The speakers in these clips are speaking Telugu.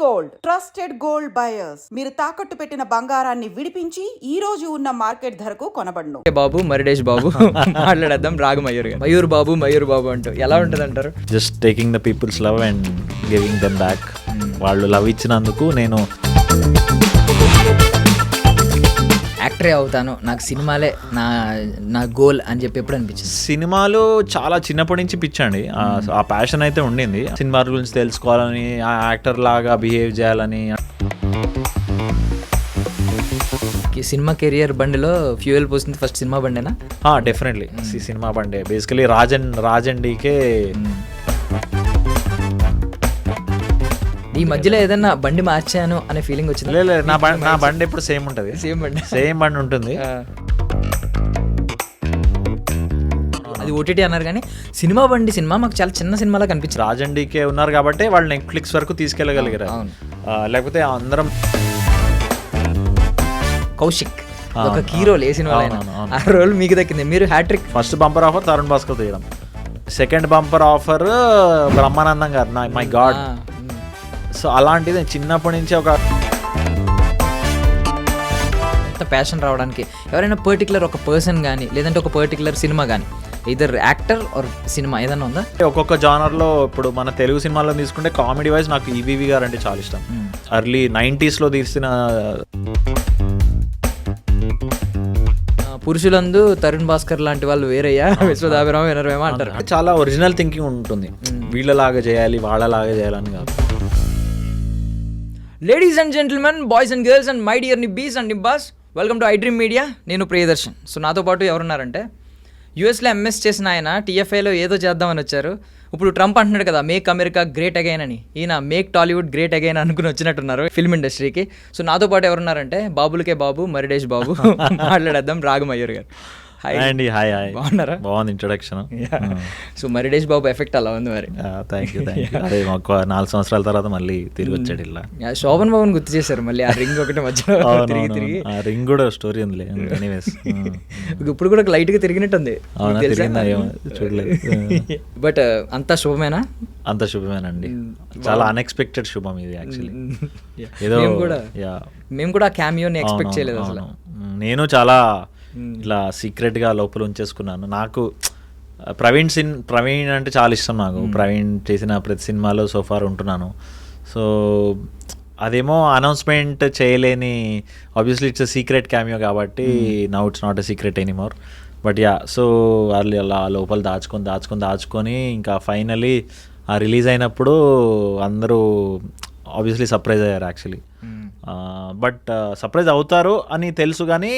Gold trusted gold buyers. మీరు తాకట్టు పెట్టిన బంగారాన్ని విడిపించి ఈ రోజు ఉన్న మార్కెట్ ధరకు కొనబడును. బాబు మరిడేష్ బాబు మాట్లాడేద్దాం. రాగు మయూర్ బాబు అంటూ ఎలా ఉంటుంది అంటారు? Just taking the people's love and giving them back. వాళ్ళు లవ్ ఇచ్చినందుకు నేను యాక్టరే అవుతాను, నాకు సినిమాలే నా గోల్ అని చెప్పి ఎప్పుడు అనిపించింది? సినిమాలు చాలా చిన్నప్పటి నుంచి పిచ్చండి. ఆ ప్యాషన్ అయితే ఉండింది. సినిమాల గురించి తెలుసుకోవాలని, ఆ యాక్టర్ లాగా బిహేవ్ చేయాలని. సినిమా కెరియర్ బండిలో ఫ్యూయల్ పోసింది ఫస్ట్ సినిమా బండేనా? డెఫినెట్లీ సినిమా బండే. బేసికలీ రాజండికే. ఈ మధ్యలో ఏదైనా బండి మార్చాను అనే ఫీలింగ్ వచ్చింది? లేదు, నా బండి ఎప్పుడు సేమ్ ఉంటుంది. సేమ్ బండి ఉంటుంది. అది ఓటీటీ అన్నారు కానీ సినిమా మాకు చాలా చిన్న సినిమాలా కనిపించింది. రాజండికే ఉన్నారు కాబట్టి వాళ్ళు నెట్ఫ్లిక్స్ వరకు తీసుకెళ్ళగలిగారు. లేకపోతే అందరం కౌశిక్ ఒక కీ రోల్ ఏ సినిమా, ఆ రోల్ మీకు దక్కింది. మీరు hattrick. First bumper offer Tarun Bhaskar తీయడం, సెకండ్ బంపర్ ఆఫర్ బ్రహ్మానందం గారు. My God. సో అలాంటిది చిన్నప్పటి నుంచి ఒక ప్యాషన్ రావడానికి ఎవరైనా పర్టికులర్ ఒక పర్సన్ కానీ లేదంటే ఒక పర్టికులర్ సినిమా కానీ, ఇదర్ యాక్టర్ ఆర్ సినిమా ఏదైనా ఉందా? ఒక్కొక్క జానర్లో ఇప్పుడు మన తెలుగు సినిమాలో తీసుకుంటే కామెడీ వైజ్ నాకు ఈవీవి గారు అంటే చాలా ఇష్టం. ఎర్లీ 90s తీసిన పురుషులందు తరుణ్ భాస్కర్ లాంటి వాళ్ళు వేరయ్యా, విశ్వదాభిరామ వినరవేమో అంటారు. చాలా ఒరిజినల్ థింకింగ్ ఉంటుంది. వీళ్ళలాగా చేయాలి వాళ్ళలాగా చేయాలని కాదు. Ladies and gentlemen, boys and girls and my dear nibbis and nibbas, welcome to I Dream Media. నేను ప్రియదర్శన్. సో నాతో పాటు ఎవరున్నారంటే యూఎస్లో ఎంఎస్ చేసిన ఆయన టీఎఫ్ఐలో ఏదో చేద్దామని వచ్చారు. ఇప్పుడు ట్రంప్ అంటున్నాడు కదా, మేక్ అమెరికా గ్రేట్ అగైన్ అని. ఈయన మేక్ టాలీవుడ్ గ్రేట్ అగైన్ అనుకుని వచ్చినట్టున్నారు ఫిల్మ్ ఇండస్ట్రీకి. సో నాతో పాటు ఎవరున్నారంటే బాబులకే బాబు మరిడేష్ బాబు. మాట్లాడేద్దాం. రాగు మయూర్ గారు. హాయ్ అండి. హాయ్. బాగున్నారా? బాగుంది ఇంట్రొడక్షన్. సో మరిడేష్ బాబు ఎఫెక్ట్ అలా ఉంది మరి. Thank you. అదే మాకు 4 సంవత్సరాల తర్వాత మళ్ళీ తిరిగి వచ్చాడు ఇలా. శోభన్ బాబుని గుర్తు చేశారు మళ్ళీ. ఆ రింగ్ ఒకటి మధ్యలో తిరిగి ఆ రింగ్ కూడా స్టోరీ ఉందిలే. ఎనీవేస్ ఇప్పుడు కూడా లైట్ గా తిరిగినట్టుంది. చూడలేదు. బట్ అంతా శుభమేనా? అంత శుభమేనండి. చాలా అన్ఎక్స్పెక్టెడ్ శుభం ఇది యాక్చువల్లీ. ఏదో మేము కూడా క్యామియోని ఎక్స్పెక్ట్ చేయలేదు అసలు. నేను చాలా ఇట్లా సీక్రెట్గా లోపల ఉంచేసుకున్నాను. నాకు ప్రవీణ్ అంటే చాలా ఇష్టం నాకు. ప్రవీణ్ చేసిన ప్రతి సినిమాలో సోఫార్ ఉంటున్నాను. సో అదేమో అనౌన్స్మెంట్ చేయలేని, ఆబ్వియస్లీ ఇట్స్ సీక్రెట్ క్యామియో కాబట్టి now it's not a secret anymore. But so వాళ్ళు అలా లోపల దాచుకొని ఇంకా ఫైనలీ ఆ రిలీజ్ అయినప్పుడు అందరూ ఆబ్వియస్లీ సర్ప్రైజ్ అయ్యారు యాక్చువల్లీ. బట్ సర్ప్రైజ్ అవుతారు అని తెలుసు కానీ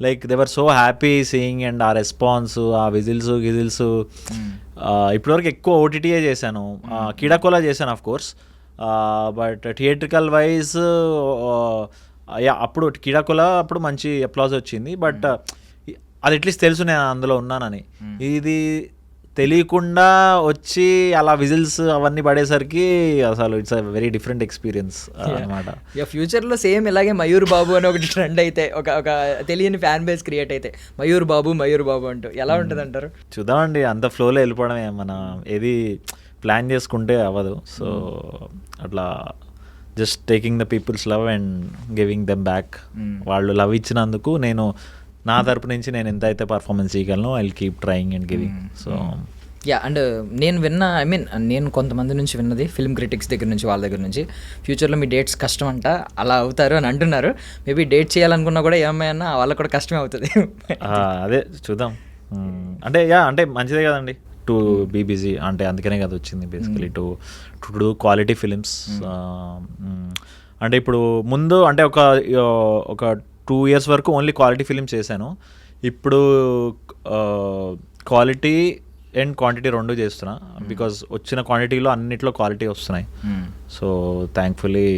like they were so happy seeing and ఆ రెస్పాన్స్, ఆ విజిల్స్. ఇప్పటివరకు ఎక్కువ ఓటీటీయే చేశాను. కీడాకోలా చేశాను of course. But theatrical wise అప్పుడు కీడాకోలా అప్పుడు మంచి అప్లాజ్ వచ్చింది. బట్ అది అట్లీస్ట్ తెలుసు నేను అందులో ఉన్నానని. ఇది తెలియకుండా వచ్చి అలా విజిల్స్ అవన్నీ పడేసరికి అసలు it's a very different experience అనమాట. ఫ్యూచర్లో సేమ్ ఇలాగే మయూర్ బాబు అని ఒకటి ట్రెండ్ అయితే, ఒక తెలియని ఫ్యాన్ బేస్ క్రియేట్ అయితే మయూర్ బాబు అంటూ ఎలా ఉంటుంది అంటారు? చూద్దామండి. అంత ఫ్లోలో వెళ్ళిపోవడమే. మన ఏది ప్లాన్ చేసుకుంటే అవ్వదు. సో అట్లా just taking the people's love and giving them back. వాళ్ళు లవ్ ఇచ్చినందుకు నేను నా తరపు నుంచి నేను ఎంత అయితే పర్ఫార్మెన్స్ చేయగలను, I will keep trying and giving. So and నేను కొంతమంది నుంచి విన్నది, ఫిల్మ్ క్రిటిక్స్ దగ్గర నుంచి, వాళ్ళ దగ్గర నుంచి ఫ్యూచర్లో మీ డేట్స్ కష్టం అంట, అలా అవుతారు అని అంటున్నారు. మేబీ డేట్ చేయాలనుకున్నా కూడా ఏమైనా వాళ్ళకు కూడా కష్టమే అవుతుంది. అదే చూద్దాం. అంటే మంచిదే కదండి టు బీ బిజీ. అంటే అందుకనే కదా వచ్చింది basically to do quality films. అంటే ఇప్పుడు ముందు అంటే ఒక 2 years వరకు ఓన్లీ క్వాలిటీ ఫిలిమ్స్ చేశాను. ఇప్పుడు క్వాలిటీ అండ్ క్వాంటిటీ 2 చేస్తున్నా. బికాజ్ వచ్చిన క్వాంటిటీలో అన్నిట్లో క్వాలిటీ వస్తున్నాయి. సో థ్యాంక్ఫుల్లీ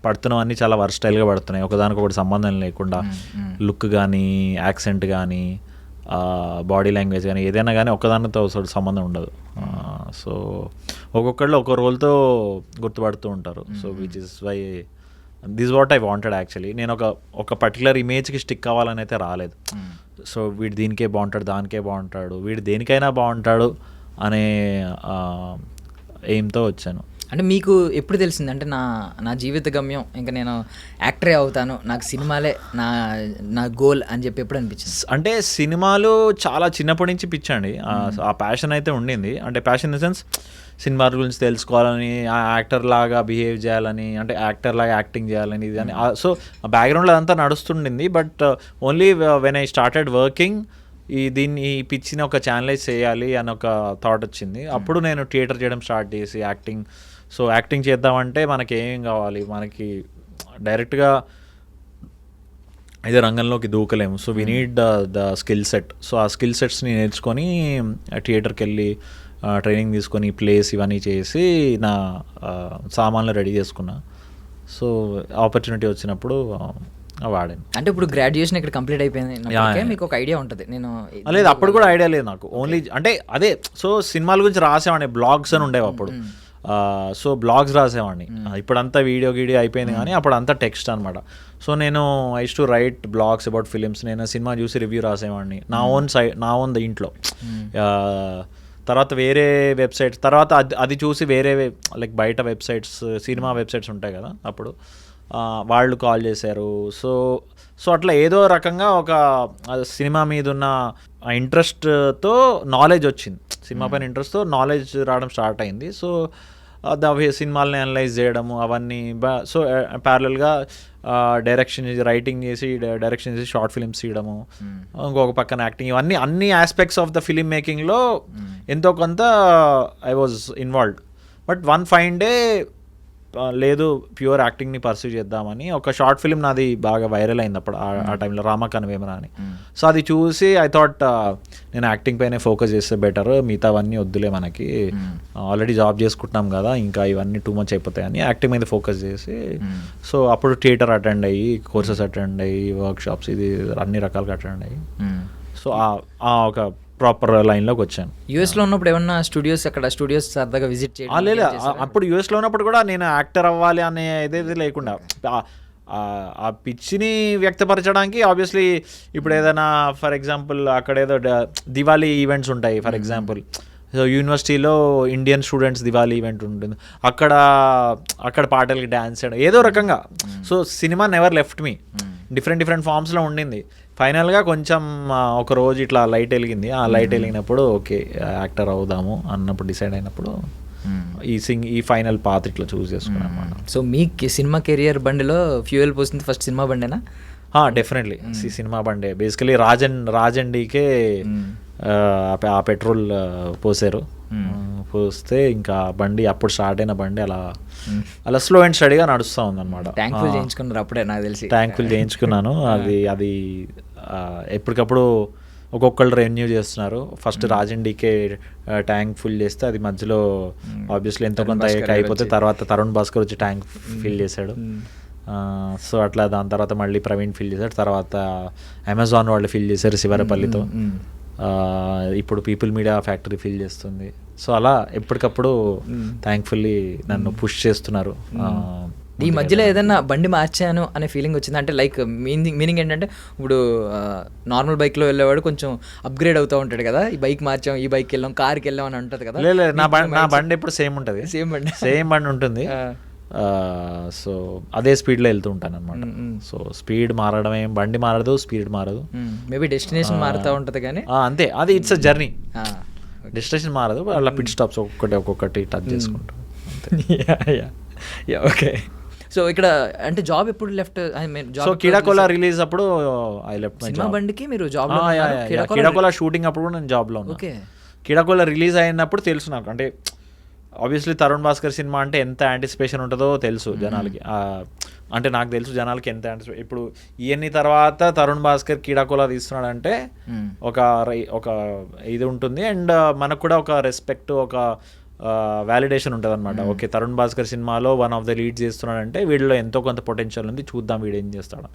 పడుతున్నవన్నీ చాలా వర్స్టైల్గా పడుతున్నాయి, ఒకదానికొకటి సంబంధం లేకుండా. లుక్ కానీ, యాక్సెంట్ కానీ, బాడీ లాంగ్వేజ్ కానీ, ఏదైనా కానీ ఒకదానితో సంబంధం ఉండదు. సో ఒక్కొక్కళ్ళు ఒక్కో రోల్తో గుర్తుపడుతూ ఉంటారు. So which is why this what I wanted actually. నేను ఒక పర్టికులర్ ఇమేజ్కి స్టిక్ కావాలని అయితే రాలేదు. సో వీడు దీనికే బాగుంటాడు, దానికే బాగుంటాడు, వీడు దేనికైనా బాగుంటాడు అనే ఎయిమ్తో వచ్చాను. అంటే మీకు ఎప్పుడు తెలిసింది అంటే నా జీవిత గమ్యం ఇంకా నేను యాక్టరే అవుతాను, నాకు సినిమాలే నా నా గోల్ అని చెప్పి ఎప్పుడు అనిపించింది? అంటే సినిమాలు చాలా చిన్నప్పటి నుంచి పిచ్చండి. ఆ ప్యాషన్ అయితే ఉండింది. అంటే ప్యాషన్ ఇన్ ద సెన్స్ సినిమాల గురించి తెలుసుకోవాలని, ఆ యాక్టర్ లాగా బిహేవ్ చేయాలని, అంటే యాక్టర్ లాగా యాక్టింగ్ చేయాలని ఇది అని. సో ఆ బ్యాక్గ్రౌండ్లో అదంతా నడుస్తుండింది. But only when I started working ఈ పిచ్చిని ఒక ఛానలైజ్ చేయాలి అని ఒక థాట్ వచ్చింది. అప్పుడు నేను థియేటర్ చేయడం స్టార్ట్ చేసి యాక్టింగ్ చేద్దామంటే మనకి ఏం కావాలి, మనకి డైరెక్ట్గా అయితే రంగంలోకి దూకలేము. So we need the skill set. So ఆ స్కిల్ సెట్స్ని నేర్చుకొని థియేటర్కి వెళ్ళి ట్రైనింగ్ తీసుకొని ప్లేస్ ఇవన్నీ చేసి నా సామాన్లు రెడీ చేసుకున్నా. సో ఆపర్చునిటీ వచ్చినప్పుడు వాడాను. అంటే ఇప్పుడు గ్రాడ్యుయేషన్ ఇక్కడ కంప్లీట్ అయిపోయింది, మీకు ఒక ఐడియా ఉంటుంది. నేను లేదు, అప్పుడు కూడా ఐడియా లేదు నాకు. ఓన్లీ అంటే అదే, సో సినిమాల గురించి రాసేవాడిని, బ్లాగ్స్ అని ఉండేవి అప్పుడు. సో బ్లాగ్స్ రాసేవాడిని. ఇప్పుడంతా వీడియో అయిపోయింది కానీ అప్పుడు అంతా టెక్స్ట్ అనమాట. సో నేను used to write blogs about films. నేను సినిమా చూసి రివ్యూ రాసేవాడిని నా ఓన్ ఇంట్లో. తర్వాత వేరే వెబ్సైట్స్, తర్వాత అది చూసి వేరే లైక్ బయట వెబ్సైట్స్, సినిమా వెబ్సైట్స్ ఉంటాయి కదా, అప్పుడు వాళ్ళు కాల్ చేశారు. సో అట్లా ఏదో రకంగా ఒక సినిమా మీద ఉన్న ఇంట్రెస్ట్తో నాలెడ్జ్ వచ్చింది. సినిమా పైన ఇంట్రెస్ట్తో నాలెడ్జ్ రావడం స్టార్ట్ అయింది. సో సినిమాలని అనలైజ్ చేయడము అవన్నీ. సో ప్యారలల్గా రైటింగ్ చేసి డైరెక్షన్ చేసి షార్ట్ ఫిల్మ్స్ తీయడము, ఇంకొక పక్కన యాక్టింగ్, ఇవన్నీ అన్ని ఆస్పెక్ట్స్ ఆఫ్ ద ఫిలిం మేకింగ్లో ఎంతో కొంత I was involved. But one fine day లేదు, ప్యూర్ యాక్టింగ్ని పర్సూ చేద్దామని ఒక షార్ట్ ఫిలిం నాది బాగా వైరల్ అయింది అప్పుడు ఆ టైంలో, రామకనవేమన అని. సో అది చూసి ఐ థాట్ నేను యాక్టింగ్ పైనే ఫోకస్ చేస్తే బెటర్, మిగతావన్నీ వద్దులే, మనకి ఆల్రెడీ జాబ్ చేసుకుంటున్నాం కదా, ఇంకా ఇవన్నీ టూ మచ్ అయిపోతాయని యాక్టింగ్ మీద ఫోకస్ చేసి. సో అప్పుడు థియేటర్ అటెండ్ అయ్యి, కోర్సెస్ అటెండ్ అయ్యి, వర్క్ షాప్స్ ఇది అన్ని రకాలుగా అటెండ్ అయ్యి. సో ఒక ప్రాపర్ లైన్లోకి వచ్చాను. యూఎస్లో ఉన్నప్పుడు ఏమన్నా స్టూడియోస్ సరదాగా విజిట్ చేయడం? లేదు, అప్పుడు యూఎస్లో ఉన్నప్పుడు కూడా నేను యాక్టర్ అవ్వాలి అనే ఏదైతే లేకుండా ఆ పిచ్చిని వ్యక్తపరచడానికి ఆబ్వియస్లీ ఇప్పుడు ఏదైనా ఫర్ ఎగ్జాంపుల్ అక్కడ ఏదో దివాళీ ఈవెంట్స్ ఉంటాయి ఫర్ ఎగ్జాంపుల్. సో యూనివర్సిటీలో ఇండియన్ స్టూడెంట్స్ దివాళీ ఈవెంట్ ఉంటుంది, అక్కడ పాటలకి డ్యాన్స్ చేయడం ఏదో రకంగా. So cinema never left me, different ఫామ్స్లో ఉండింది. ఫైనల్గా కొంచెం ఒక రోజు ఇట్లా లైట్ వెలిగింది. ఆ లైట్ వెలిగినప్పుడు ఓకే యాక్టర్ అవుదాము అన్నప్పుడు డిసైడ్ అయినప్పుడు ఈ ఫైనల్ పాత్ ఇట్లా చూస్ చేసుకున్నాను అన్నమాట. సో మీ సినిమా కెరియర్ బండిలో ఫ్యూయల్ పోసింది ఫస్ట్ సినిమా బండేనా? డెఫినెట్లీ సినిమా బండే. బేసికలీ రాజండికే ఆ పెట్రోల్ పోసారు. పోస్తే ఇంకా బండి అప్పుడు స్టార్ట్ అయిన బండి అలా స్లో అండ్ స్టడీగా నడుస్తూ ఉందన్నమాట. ట్యాంక్ఫుల్ చేయించుకున్నారు అప్పుడే నాకు తెలిసి. ట్యాంక్ఫుల్ చేయించుకున్నాను. అది ఎప్పటికప్పుడు ఒక్కొక్కళ్ళు రెన్యూ చేస్తున్నారు. ఫస్ట్ రాజండికే ట్యాంక్ ఫుల్ చేస్తే అది మధ్యలో ఆబ్వియస్లీ ఎంతో కొంత అయిపోతే తర్వాత తరుణ్ భాస్కర్ వచ్చి ట్యాంక్ ఫిల్ చేశాడు. సో అట్లా దాని తర్వాత మళ్ళీ ప్రవీణ్ ఫిల్ చేశాడు. తర్వాత అమెజాన్ వాళ్ళు ఫిల్ చేశారు శివరపల్లితో. ఇప్పుడు పీపుల్ మీడియా ఫ్యాక్టరీ ఫిల్ చేస్తుంది. సో అలా ఎప్పటికప్పుడు థ్యాంక్ఫుల్లీ నన్ను పుష్ చేస్తున్నారు. ఈ మధ్యలో ఏదైనా బండి మార్చాను అనే ఫీలింగ్ వచ్చింది అంటే లైక్ మీనింగ్ ఏంటంటే ఇప్పుడు నార్మల్ బైక్లో వెళ్ళేవాడు కొంచెం అప్గ్రేడ్ అవుతూ ఉంటాడు కదా, ఈ బైక్ మార్చాం, ఈ బైక్ వెళ్ళాం, కార్కి వెళ్ళాం అని ఉంటుంది కదా. లేదు, నా బండి ఎప్పుడు సేమ్ ఉంటుంది. సేమ్ బండి ఉంటుంది. సో అదే స్పీడ్లో వెళ్తూ ఉంటాను అనమాట. సో స్పీడ్ మారడం ఏం, బండి మారదు, స్పీడ్ మారదు, మేబీ డెస్టినేషన్ మారుతూ ఉంటుంది కానీ అంతే. అది ఇట్స్ అ జర్నీ, డెస్టినేషన్ మారదు. అలా పిట్ స్టాప్స్ ఒక్కొక్కటి టచ్ చేసుకుంటాం. ఓకే. సో ఇక్కడ అంటే జాబ్ ఎప్పుడు లెఫ్ట్? సో కిడాకోలా రిలీజ్ అప్పుడు ఐ లెఫ్ట్ మై జాబ్. బండికి మీరు జాబ్ కిడాకోలా షూటింగ్ అప్పుడు కూడా నేను జాబ్లో ఉన్నాను. కిడాకోలా రిలీజ్ అయినప్పుడు తెలుసు నాకు. అంటే ఆబ్వియస్లీ తరుణ్ భాస్కర్ సినిమా అంటే ఎంత యాంటిసిపేషన్ ఉంటుందో తెలుసు జనాలకి. అంటే నాకు తెలుసు జనాలకి ఎంత యాంటిసిపేషన్. ఇప్పుడు ఇవన్నీ తర్వాత తరుణ్ భాస్కర్ కిడాకోలా తీస్తున్నాడంటే ఒక ఇది ఉంటుంది. అండ్ మనకు కూడా ఒక రెస్పెక్ట్, ఒక వ్యాలిడేషన్ ఉంటుంది అనమాట. ఓకే తరుణ్ భాస్కర్ సినిమాలో వన్ ఆఫ్ ద లీడ్స్ చేస్తున్నాడంటే వీడిలో ఎంతో కొంత పొటెన్షియల్ ఉంది, చూద్దాం వీడు ఏం చేస్తాడు.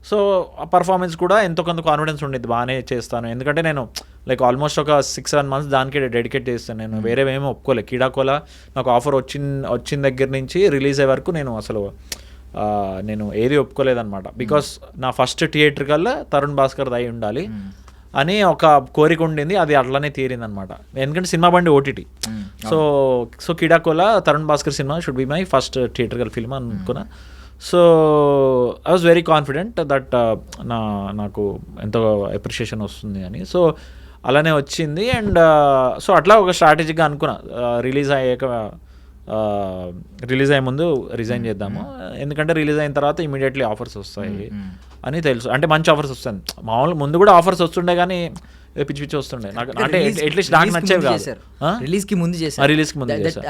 సో ఆ పర్ఫార్మెన్స్ కూడా ఎంతో కొంత కాన్ఫిడెన్స్ ఉండేది, బాగానే చేస్తాను. ఎందుకంటే నేను లైక్ ఆల్మోస్ట్ ఒక 6-7 months దానికే డెడికేట్ చేస్తాను. నేను వేరేవేమీ ఒప్పుకోలేదు. కిడాకోలా నాకు ఆఫర్ వచ్చిన దగ్గర నుంచి రిలీజ్ అయ్యే వరకు నేను ఏది ఒప్పుకోలేదన్నమాట. బికాస్ నా ఫస్ట్ థియేటర్ కల్లా తరుణ్ భాస్కర్ అయి ఉండాలి. అని ఒక కోరిక ఉండింది, అది అట్లానే తీరింది అనమాట. ఎందుకంటే సినిమా బండి OTT. So Keedaa Cola Tharun Bhascker cinema should be my first theatrical film అనుకున్నా. So I was very confident that నాకు ఎంతో అప్రిషియేషన్ వస్తుంది అని. సో అలానే వచ్చింది. అండ్ సో అట్లా ఒక స్ట్రాటజిక్గా అనుకున్నా, రిలీజ్ అయ్యే ముందు రిజైన్ చేద్దాము, ఎందుకంటే రిలీజ్ అయిన తర్వాత ఇమీడియట్లీ ఆఫర్స్ వస్తాయి అని తెలుసు. అంటే మంచి ఆఫర్స్ వస్తాయి, మామూలు ముందు కూడా ఆఫర్స్ వస్తుండే కానీ పిచ్చి పిచ్చి వస్తుండే నాకు. అంటే అట్లీస్ట్ నాకు నచ్చేవి కాదు. రిలీజ్కి ముందు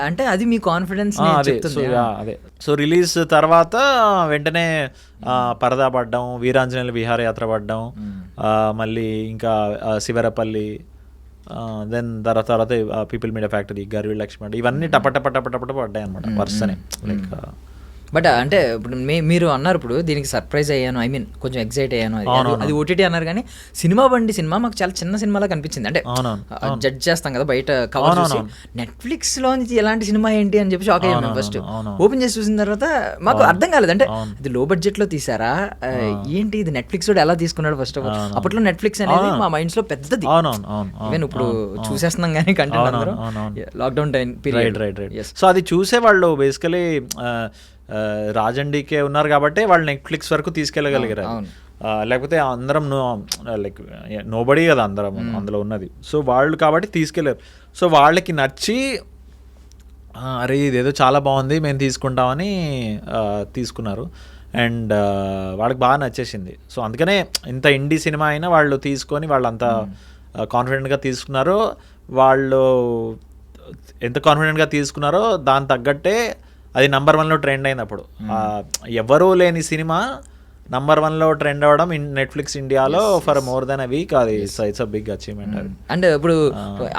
అంటే అది మీ కాన్ఫిడెన్స్. అదే సో రిలీజ్ తర్వాత వెంటనే పరదా పడ్డం, వీరాంజనేయుల విహారయాత్ర పడ్డం, మళ్ళీ ఇంకా శివరపల్లి, దెన్ తర్వాత పీపుల్ మీడియా ఫ్యాక్టరీ, గర్వీ లక్ష్మణ్, ఇవన్నీ టపటపట పడ్డాయి అనమాట వరుసనే. లైక్ బట్ అంటే ఇప్పుడు మీరు అన్నారు ఇప్పుడు దీనికి సర్ప్రైజ్ అయ్యాను, ఐ మీన్ కొంచెం ఎక్సైట్ అయ్యాను, అది ఓటీటీ అన్నారు కానీ సినిమా మాకు చాలా చిన్న సినిమాలా కనిపించింది. అంటే జడ్జ్ చేస్తాం కదా బయట కవర్ చూసి, నెట్ఫ్లిక్స్ లోంచి ఎలాంటి సినిమా ఏంటి అని చెప్పి షాక్ అయ్యాను. ఫస్ట్ ఓపెన్ చేసి చూసిన తర్వాత మాకు అర్థం కాలేదు, అంటే ఇది లో బడ్జెట్ లో తీసారా ఏంటి, ఇది నెట్ఫ్లిక్స్ లో ఎలా తీసుకున్నాడు. ఫస్ట్ ఆఫ్ ఆల్ అప్పట్లో నెట్ఫ్లిక్స్ అనేది మా మైండ్స్ లో పెద్దది, ఈవెన్ ఇప్పుడు చూసేస్తున్నాం కానీ content lockdown time period. So అది చూసేవాళ్ళు బేసికలీ రాజన్ డీకే ఉన్నారు కాబట్టి వాళ్ళు నెట్ఫ్లిక్స్ వరకు తీసుకెళ్ళగలిగారు. లేకపోతే అందరం లైక్ నోబడీ కదా అందరం అందులో ఉన్నది. సో వాళ్ళు కాబట్టి తీసుకెళ్ళారు. సో వాళ్ళకి నచ్చి అరే ఇదేదో చాలా బాగుంది మేము తీసుకుంటామని తీసుకున్నారు. అండ్ వాళ్ళకి బాగా నచ్చేసింది. సో అందుకనే ఇంత ఇండీ సినిమా అయినా వాళ్ళు తీసుకొని వాళ్ళంతా కాన్ఫిడెంట్గా తీసుకున్నారు. వాళ్ళు ఎంత కాన్ఫిడెంట్గా తీసుకున్నారో దాని తగ్గట్టే అది నంబర్ 1లో ట్రెండ్ అయింది. అప్పుడు ఎవరూ లేని సినిమా నంబర్ 1లో ట్రెండ్ అవ్వడం నెట్ఫ్లిక్స్ ఇండియాలో for more than a week, అది it's a big achievement. And ఇప్పుడు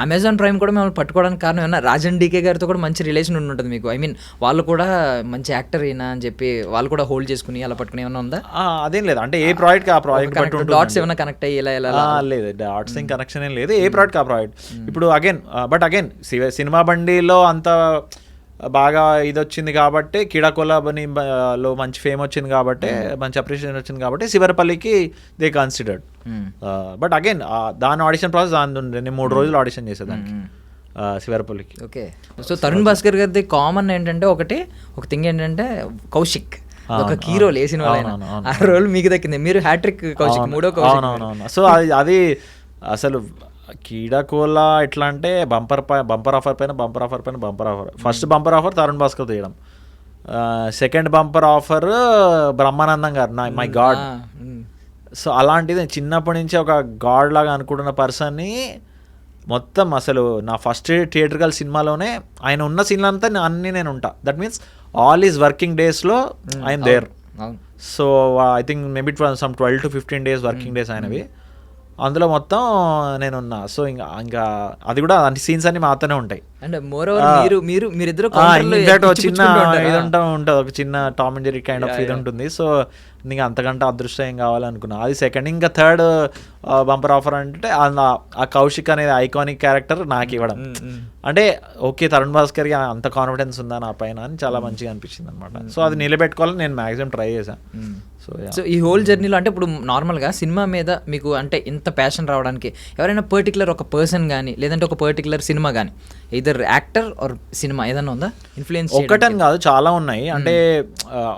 అమెజాన్ ప్రైమ్ కూడా మేము పట్టుకోవడానికి కారణం ఏమన్నా రాజన్ డీకే గారితో కూడా మంచి రిలేషన్ ఉంటుంది మీకు, ఐ మీన్ వాళ్ళు కూడా మంచి యాక్టర్ అయినా అని చెప్పి వాళ్ళు కూడా హోల్డ్ చేసుకుని అలా పట్టుకుని ఏమన్నా ఉందా? అదేం లేదు, అంటే ఏ ప్రాజెక్ట్ ఆ ప్రాజెక్ట్ డాట్స్ ఏమైనా కనెక్ట్ అయ్యి ఇలా లేదు, డాట్స్ ఏం కనెక్షన్ ఏం లేదు, ఏ ప్రాజెక్ట్ ఆ ప్రాజెక్ట్. ఇప్పుడు అగైన్ సినిమా బండిలో అంత బాగా ఇది వచ్చింది కాబట్టి, కిడాకోలాలో మంచి ఫేమ్ వచ్చింది కాబట్టి, మంచి అప్రిషియేషన్ వచ్చింది కాబట్టి శివరపల్లికి దే కన్సిడర్డ్. బట్ అగైన్ దాని ఆడిషన్ ప్రాసెస్ దాని ఉండే, నేను 3 రోజులు ఆడిషన్ చేసేదానికి శివరపల్లికి. ఓకే. సో తరుణ్ భాస్కర్ గారిది కామన్ ఏంటంటే ఒక థింగ్ ఏంటంటే కౌశిక్, ఒక కీ రోల్ వేసిన వాళ్ళు, ఆ రోల్ మీకు దక్కింది, మీరు హ్యాట్రిక్ కౌశిక్, 3వ కౌశిక్. సో అది అసలు కీడాకోలా ఎట్లా అంటే బంపర్ ఆఫర్ పైన bumper offer. First bumper offer Tarun Bhaskar తీయడం, సెకండ్ బంపర్ ఆఫర్ బ్రహ్మానందం గారు, మై గాడ్. సో అలాంటిది చిన్నప్పటి నుంచి ఒక గాడ్ లాగా అనుకుంటున్న పర్సన్ని మొత్తం అసలు నా ఫస్ట్ థియేటర్కల్ సినిమాలోనే ఆయన ఉన్న సీన్లు అంతా అన్నీ నేను ఉంటా. That means all is working డేస్లో I'm there. So I think maybe some 12 to 15 days working days అయినవి, అందులో మొత్తం నేనున్నా. సో ఇంకా అది కూడా అన్ని సీన్స్ అన్ని మాత్రమే ఉంటాయి. అండ్ మోర్ ఓవర్ మీరిద్దరు చిన్న ఇది ఉంటుంది, ఒక చిన్న Tom and Jerry kind of ఇది ఉంటుంది. సో ఇంకా అంతకంటే అదృష్టం ఏం కావాలనుకున్నా. అది సెకండ్. ఇంకా థర్డ్ బంపర్ ఆఫర్ అంటే ఆ కౌశిక్ అనేది ఐకానిక్ క్యారెక్టర్ నాకు ఇవ్వడం. అంటే ఓకే తరుణ్ భాస్కర్కి అంత కాన్ఫిడెన్స్ ఉందా నా పైన అని చాలా మంచిగా అనిపించింది అనమాట. సో అది నిలబెట్టుకోవాలని నేను మ్యాక్సిమం ట్రై చేశాను. సో ఈ హోల్ జర్నీలో అంటే ఇప్పుడు నార్మల్గా సినిమా మీద మీకు అంటే ఇంత ప్యాషన్ రావడానికి ఎవరైనా పర్టికులర్ ఒక పర్సన్ కానీ లేదంటే ఒక పర్టికులర్ సినిమా కానీ ఇదర్ యాక్టర్ ఆర్ సినిమా ఏదైనా ఉందా ఇన్ఫ్లుయెన్స్? ఒకటని కాదు, చాలా ఉన్నాయి.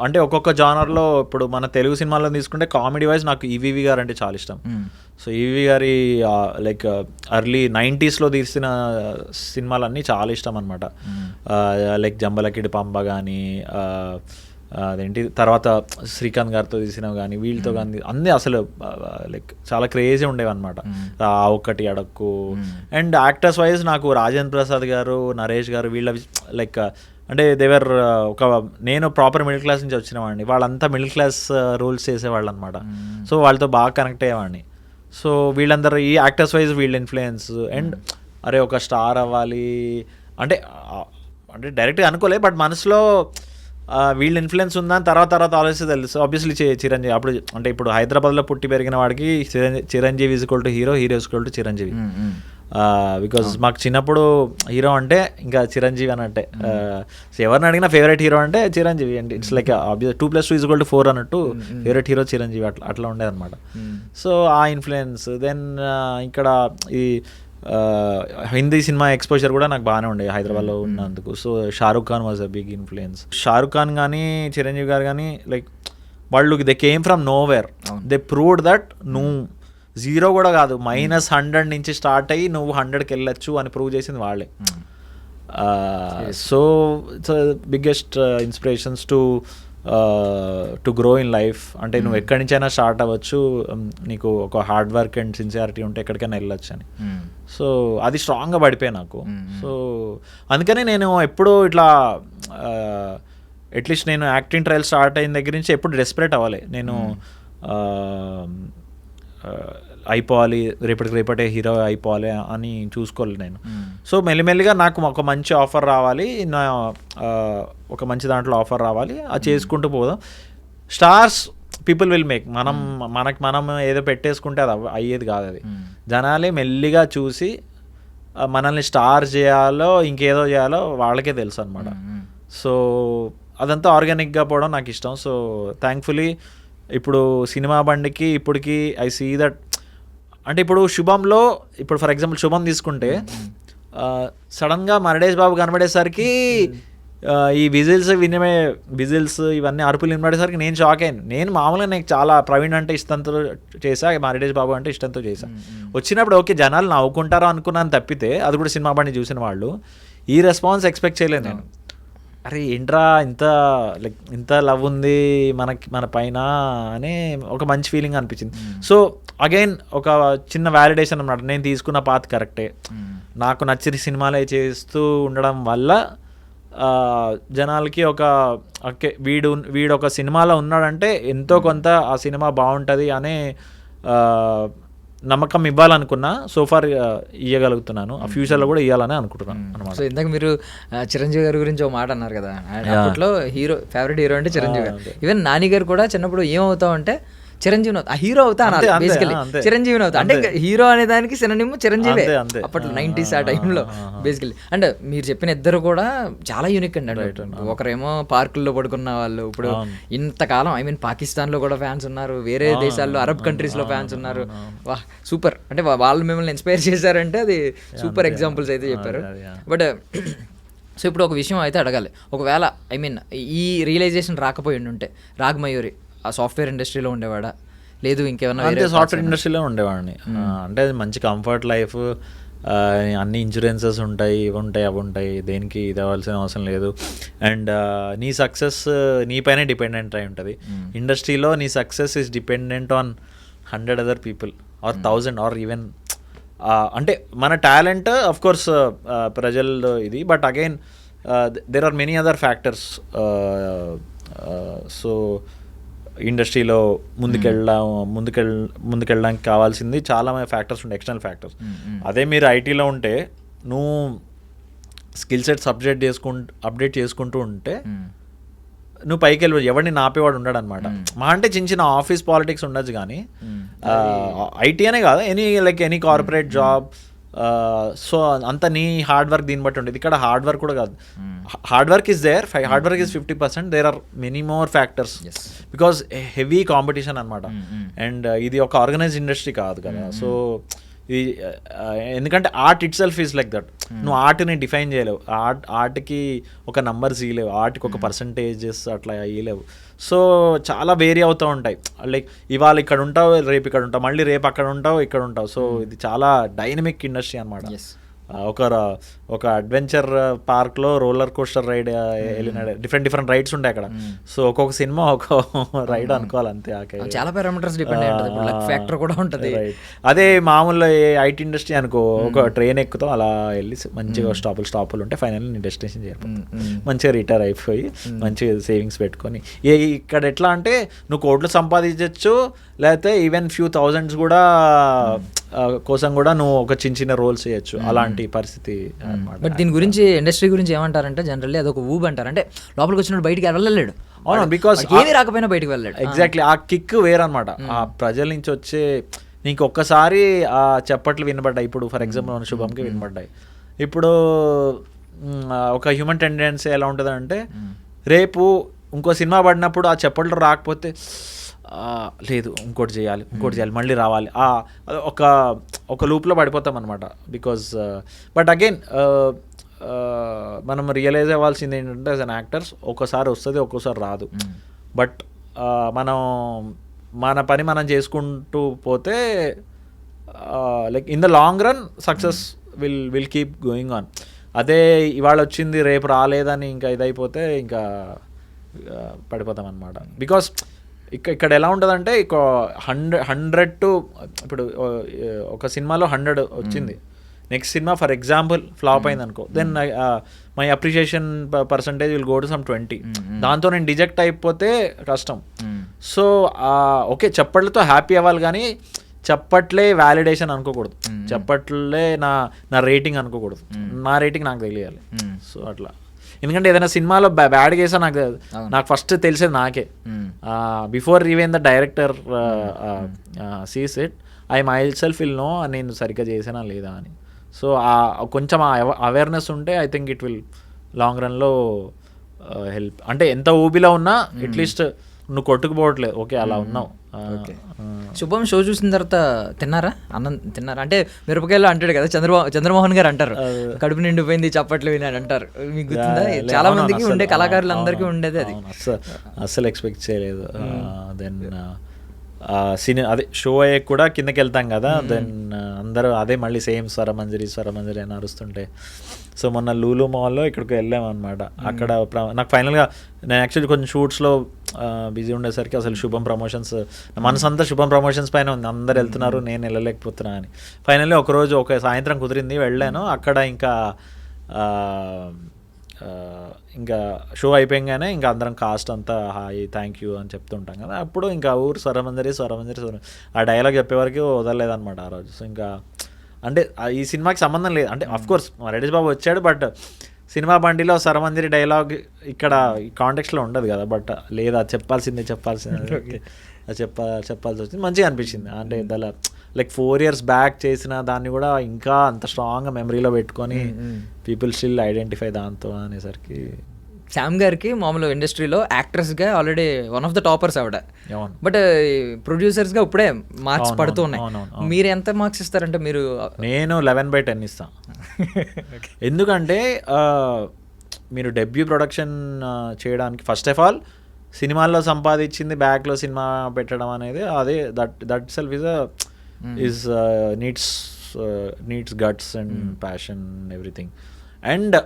అంటే ఒక్కొక్క జానర్లో ఇప్పుడు మన తెలుగు సినిమాలో తీసుకుంటే కామెడీ వైజ్ నాకు ఈవీవి గారు అంటే చాలా ఇష్టం. సో ఈవీవి గారి లైక్ ఎర్లీ 90s తీసిన సినిమాలన్నీ చాలా ఇష్టం అనమాట. లైక్ జంబలకిడి పంబ కానీ, అదేంటి తర్వాత శ్రీకాంత్ గారితో తీసినవి కానీ, వీళ్ళతో కానీ అన్నీ అసలు లైక్ చాలా క్రేజీ ఉండేవి అనమాట. ఒకటి అడక్కు. అండ్ యాక్టర్స్ వైజ్ నాకు రాజేంద్ర ప్రసాద్ గారు, నరేష్ గారు, వీళ్ళ లైక్ అంటే దేవర్ నేను ప్రాపర్ మిడిల్ క్లాస్ నుంచి వచ్చిన వాడిని, వాళ్ళంతా మిడిల్ క్లాస్ రూల్స్ చేసేవాళ్ళు అనమాట. సో వాళ్ళతో బాగా కనెక్ట్ అయ్యేవాడిని. సో వీళ్ళందరూ ఈ యాక్టర్స్ వైజ్ వీళ్ళ ఇన్ఫ్లుయెన్స్. అండ్ అరే ఒక స్టార్ అవ్వాలి అంటే డైరెక్ట్గా అనుకోలే, బట్ మనసులో వీళ్ళ ఇన్ఫ్లుయెన్స్ ఉందని తర్వాత ఆలోచిస్తే తెలుసు. ఆబ్వియస్లీ చిరంజీవి అప్పుడు అంటే ఇప్పుడు హైదరాబాద్లో పుట్టి పెరిగిన వాడికి Chiranjeevi is equal to hero is equal to Chiranjeevi. Because మాకు చిన్నప్పుడు హీరో అంటే ఇంకా చిరంజీవి అన్నట్టే. ఎవరిని అడిగినా ఫేవరెట్ హీరో అంటే చిరంజీవి అండి. ఇట్స్ లైక్ 2+2=4 అన్నట్టు ఫేవరెట్ హీరో చిరంజీవి అట్లా ఉండేది అనమాట. సో ఆ ఇన్ఫ్లుయెన్స్. దెన్ ఇక్కడ ఈ హిందీ సినిమా ఎక్స్పోజర్ కూడా నాకు బాగానే ఉండేది హైదరాబాద్లో ఉన్నందుకు. So Shahrukh Khan was a big influence. Shahrukh Khan కానీ చిరంజీవి గారు కానీ లైక్ వాళ్ళు they came from nowhere. They proved that నువ్వు 0 కూడా కాదు, -100 నుంచి స్టార్ట్ అయ్యి నువ్వు 100కి వెళ్ళొచ్చు అని ప్రూవ్ చేసింది వాళ్ళే. So it's biggest inspirations to grow in life. అంటే నువ్వు ఎక్కడి నుంచైనా స్టార్ట్ అవ్వచ్చు, నీకు ఒక హార్డ్ వర్క్ అండ్ సిన్సియారిటీ ఉంటే ఎక్కడికైనా వెళ్ళొచ్చు అని. సో అది స్ట్రాంగ్గా పడిపోయాయి నాకు. సో అందుకని నేను ఎప్పుడూ ఇట్లా అట్లీస్ట్ నేను యాక్టింగ్ ట్రయల్ స్టార్ట్ అయిన దగ్గర నుంచి ఎప్పుడు డెస్పరేట్ అవ్వాలి. నేను అయిపోవాలి, రేపటికే హీరో అయిపోవాలి అని చూసుకోవాలి నేను. సో మెల్లిమెల్లిగా నాకు ఒక మంచి ఆఫర్ రావాలి, ఒక మంచి దాంట్లో ఆఫర్ రావాలి, అది చేసుకుంటూ పోదాం. Stars people will make. మనం ఏదో పెట్టేసుకుంటే అది అయ్యేది కాదు. అది జనాలే మెల్లిగా చూసి మనల్ని స్టార్ చేయాలో ఇంకేదో చేయాలో వాళ్ళకే తెలుసు అనమాట. సో అదంతా ఆర్గానిక్గా పోవడం నాకు ఇష్టం. సో థ్యాంక్ఫుల్లీ ఇప్పుడు సినిమా బండికి ఇప్పటికి ఐ సీ దట్. అంటే ఇప్పుడు శుభంలో, ఇప్పుడు ఫర్ ఎగ్జాంపుల్ శుభం తీసుకుంటే సడన్గా మరడేష్ బాబు కనబడేసరికి ఈ విజిల్స్ ఇవన్నీ అరుపులు వినబడేసరికి నేను షాక్ అయ్యాను. నేను మామూలుగా నాకు చాలా ప్రవీణ్ అంటే ఇష్టంతో చేశా, మరడేష్ బాబు అంటే ఇష్టంతో చేశా. వచ్చినప్పుడు ఓకే జనాలు నవ్వుకుంటారో అనుకున్నాను తప్పితే, అది కూడా సినిమా బండి చూసిన వాళ్ళు ఈ రెస్పాన్స్ ఎక్స్పెక్ట్ చేయలేదు నేను. అరే ఏంట్రా ఇంత లవ్ ఉంది మన పైన అని ఒక మంచి ఫీలింగ్ అనిపించింది. సో అగైన్ ఒక చిన్న వ్యాలిడేషన్ అన్నమాట, నేను తీసుకున్న పాత్ కరెక్టే, నాకు నచ్చిన సినిమాలే చేస్తూ ఉండడం వల్ల జనాలకి ఓకే వీడు ఒక సినిమాలో ఉన్నాడంటే ఎంతో కొంత ఆ సినిమా బాగుంటుంది అనే నమ్మకం ఇవ్వాలనుకున్నా. సోఫార్ ఇవ్వగలుగుతున్నాను, ఆ ఫ్యూచర్లో కూడా ఇవ్వాలని అనుకుంటున్నాను అనమాట. సో ఇందాక మీరు చిరంజీవి గారి గురించి ఒక మాట అన్నారు కదా, అప్పట్లో ఫేవరెట్ హీరో అంటే చిరంజీవి గారు. ఈవెన్ నాని గారు కూడా చిన్నప్పుడు ఏమవుతావు అంటే చిరంజీవిని అవుతా, హీరో అవుతా అన్నారు బేసికలీ, చిరంజీవిని అవుతా అంటే హీరో అనే దానికి సినోనిమ్ చిరంజీవి అప్పట్లో 90s ఆ టైంలో బేసికలీ. అండ్ మీరు చెప్పిన ఇద్దరు కూడా చాలా యూనిక్ అండి. ఒకరేమో పార్కుల్లో పడుకున్న వాళ్ళు, ఇప్పుడు ఇంతకాలం పాకిస్తాన్లో కూడా ఫ్యాన్స్ ఉన్నారు, వేరే దేశాల్లో అరబ్ కంట్రీస్లో ఫ్యాన్స్ ఉన్నారు. వా సూపర్. అంటే వాళ్ళు మిమ్మల్ని ఇన్స్పైర్ చేశారంటే అది సూపర్ ఎగ్జాంపుల్స్ అయితే చెప్పారు. బట్ సో ఇప్పుడు ఒక విషయం అయితే అడగాలి, ఒకవేళ ఈ రియలైజేషన్ రాకపోయి ఉంటే రాగమయూరి ఆ సాఫ్ట్వేర్ ఇండస్ట్రీలో ఉండేవాడా, లేదు ఇంకేమన్నా? అంటే సాఫ్ట్వేర్ ఇండస్ట్రీలో ఉండేవాడిని. అంటే మంచి కంఫర్ట్ లైఫ్, అన్ని ఇన్సూరెన్సెస్ ఉంటాయి, అవి ఉంటాయి, దేనికి ఇది అవ్వాల్సిన అవసరం లేదు. అండ్ నీ సక్సెస్ నీ పైనే డిపెండెంట్ అయి ఉంటుంది. ఇండస్ట్రీలో నీ success is dependent on 100 other people or 1000 or even అంటే మన టాలెంట్ ఆఫ్ కోర్స్ ప్రజల్లో ఇది, but again there are many other factors. So ఇండస్ట్రీలో ముందుకెళ్ళడానికి కావాల్సింది చాలా ఫ్యాక్టర్స్ ఉంటాయి, ఎక్స్టర్నల్ ఫ్యాక్టర్స్. అదే మీరు ఐటీలో ఉంటే నువ్వు స్కిల్ సెట్స్ అప్డేట్ చేసుకుంటూ ఉంటే నువ్వు పైకి వెళ్ళి ఎవరిని నాపేవాడు ఉండడు అనమాట. మా అంటే చిన్న చిన్న ఆఫీస్ పాలిటిక్స్ ఉండొచ్చు, కానీ ఐటీ అనే కాదు, ఎనీ కార్పొరేట్ జాబ్. సో అంత నీ హార్డ్ వర్క్ దీన్ని బట్టి ఉండేది. ఇక్కడ హార్డ్ వర్క్ కూడా కాదు, hard work is there, hard work is 50%, there are many more factors because heavy competition అనమాట. అండ్ ఇది ఒక ఆర్గనైజ్డ్ ఇండస్ట్రీ కాదు కదా. సో ఇది ఎందుకంటే art itself is like that. నువ్వు ఆర్ట్ని డిఫైన్ చేయలేవు, ఆర్ట్కి ఒక నంబర్స్ ఇవ్వలేవు, ఆర్ట్కి ఒక పర్సంటేజెస్ అట్లా ఇవ్వలేవు. సో చాలా వేరీ అవుతూ ఉంటాయి. లైక్ ఇవాళ ఇక్కడ ఉంటావు, రేపు ఇక్కడ ఉంటావు, మళ్ళీ రేపు అక్కడ ఉంటావు, ఇక్కడ ఉంటావు. సో ఇది చాలా డైనమిక్ ఇండస్ట్రీ అనమాట. ఒక అడ్వెంచర్ పార్క్లో రోలర్ కోస్టర్ రైడ్ వెళ్ళినాడు, డిఫరెంట్ రైడ్స్ ఉంటాయి అక్కడ. సో ఒక్కొక్క సినిమా ఒక రైడ్ అనుకోవాలి అంతే. చాలా పారామీటర్స్ డిపెండ్ అయ్యి ఉంటుంది, లక్ ఫ్యాక్టర్ కూడా ఉంటుంది. అదే మామూలు ఐటీ ఇండస్ట్రీ అనుకో, ఒక ట్రైన్ ఎక్కుతాం, అలా వెళ్ళి మంచిగా స్టాపులు ఉంటే ఫైనల్లీ నీ డెస్టినేషన్ చేరుతాం, మంచిగా రిటైర్ అయిపోయి మంచిగా సేవింగ్స్ పెట్టుకొని. ఇక్కడ ఎట్లా అంటే నువ్వు కోట్లు సంపాదించవచ్చు, లేకపోతే ఈవెన్ few thousands కూడా కోసం కూడా నువ్వు ఒక చిన్న రోల్స్ చేయొచ్చు, అలాంటి పరిస్థితి అన్నమాట. బట్ దీని గురించి ఇండస్ట్రీ గురించి ఏమంటారంటే జనరల్లీ అదొక ఊబ్ అంటారు, అంటే లోపలికి వచ్చినప్పుడు బయటికి వెళ్ళలేడు. అవును, బికాస్ ఏమీ రాకపోయినా బయటకు వెళ్ళాడు. ఎగ్జాక్ట్లీ, ఆ కిక్ వేరనమాట. ఆ ప్రజల నుంచి వచ్చే నీకు ఒక్కసారి ఆ చప్పట్లు వినబడ్డాయి, ఇప్పుడు ఫర్ ఎగ్జాంపుల్ మన శుభంకి వినబడ్డాయి. ఇప్పుడు ఒక హ్యూమన్ టెండెన్సీ ఎలా ఉంటుందంటే రేపు ఇంకో సినిమా పడినప్పుడు ఆ చప్పట్లు రాకపోతే లేదు ఇంకోటి చేయాలి మళ్ళీ రావాలి, ఒక లూప్లో పడిపోతాం అనమాట. బికాజ్ బట్ అగైన్ మనం రియలైజ్ అవ్వాల్సింది ఏంటంటే యాజ్ అన్ యాక్టర్స్ ఒక్కోసారి వస్తుంది ఒక్కోసారి రాదు. బట్ మనం మన పని మనం చేసుకుంటూ పోతే like in the long run success will keep going on. అదే ఇవాళ వచ్చింది రేపు రాలేదని ఇంకా ఇదైపోతే ఇంకా పడిపోతాం అనమాట. బికాస్ ఇక్కడ ఎలా ఉంటుందంటే ఇక 100 టు ఇప్పుడు ఒక సినిమాలో 100 వచ్చింది, నెక్స్ట్ సినిమా ఫర్ ఎగ్జాంపుల్ ఫ్లాప్ అయింది అనుకో, then my appreciation percentage will go to some 20. దాంతో నేను డిజెక్ట్ అయిపోతే కష్టం. సో ఓకే చప్పట్లతో హ్యాపీ అవ్వాలి కానీ చప్పట్లే వ్యాలిడేషన్ అనుకోకూడదు, చప్పట్లే నా రేటింగ్ అనుకోకూడదు, నా రేటింగ్ నాకు తెలియాలి. సో అట్లా, ఎందుకంటే ఏదైనా సినిమాలో బ్యాడ్ చేసా నాకు ఫస్ట్ తెలిసేది నాకే, before even the director sees it I myself will know నేను సరిగ్గా చేసానా లేదా అని. సో కొంచెం అవేర్నెస్ ఉంటే I think it will long రన్లో హెల్ప్. అంటే ఎంత ఊబిలో ఉన్నా అట్లీస్ట్ నువ్వు కొట్టుకుపోవట్లేదు, ఓకే అలా ఉన్నావు. శుభం షో చూసిన తర్వాత తిన్నారా, అన్నం తిన్నారా? అంటే మిరపకాయలు అంటాడు కదా చంద్రమోహన్ గారు అంటారు, కడుపు నిండిపోయింది చప్పట్లు వినాడు అంటారు. మీకు గుర్తుందా? చాలా మందికి ఉండే కళాకారులు అందరికీ ఉండేది అది. అస్సలు ఎక్స్పెక్ట్ చేయలేదు. దెన్ అదే షో అయ్యే కూడా కిందకి వెళ్తాం కదా, దెన్ అందరూ అదే మళ్ళీ సేమ్ స్వరమంజరి అని అరుస్తుంటే. సో మొన్న లూలు మాల్లో ఇక్కడికి వెళ్ళామన్నమాట. అక్కడ నాకు ఫైనల్గా నేను యాక్చువల్లీ కొంచెం షూట్స్లో బిజీ ఉండేసరికి అసలు శుభం ప్రమోషన్స్ మనసంతా శుభం ప్రమోషన్స్ పైన ఉంది, అందరు వెళ్తున్నారు నేను వెళ్ళలేకపోతున్నా అని. ఫైనల్లీ ఒకరోజు ఒక సాయంత్రం కుదిరింది, వెళ్ళాను. అక్కడ ఇంకా షో అయిపోయాగానే ఇంకా అందరం కాస్ట్ అంతా హాయ్ థ్యాంక్ యూ అని చెప్తుంటాం కదా, అప్పుడు ఇంకా ఊరు స్వరమంజరి ఆ డైలాగ్ చెప్పేవరకు వదలలేదన్నమాట ఆ రోజు. సో ఇంకా అంటే ఈ సినిమాకి సంబంధం లేదు, అంటే అఫ్కోర్స్ రెడ్డి బాబు వచ్చాడు, బట్ సినిమా బండిలో స్వరమంజరి డైలాగ్ ఇక్కడ ఈ కాంటెక్స్లో ఉండదు కదా. బట్ లేదా చెప్పాల్సింది చెప్పాల్సి వచ్చింది, మంచిగా అనిపించింది. అంటే దాని లైక్ 4 years బ్యాక్ చేసిన దాన్ని కూడా ఇంకా అంత స్ట్రాంగ్గా మెమరీలో పెట్టుకొని పీపుల్ స్టిల్ ఐడెంటిఫై దాంతో అనేసరికి. శామ్ గారికి మామూలు ఇండస్ట్రీలో యాక్ట్రెస్గా already one of the toppers ఆవిడ, బట్ ప్రొడ్యూసర్స్గా ఇప్పుడే మార్క్స్ పడుతూ ఉన్నాయి. మీరు ఎంత మార్క్స్ ఇస్తారంటే? నేను 11/10 ఇస్తాను. ఎందుకంటే మీరు డెబ్యూ ప్రొడక్షన్ చేయడానికి ఫస్ట్ ఆఫ్ ఆల్ సినిమాల్లో సంపాదించింది బ్యాక్లో సినిమా పెట్టడం అనేది అదే that self is needs guts and passion everything. And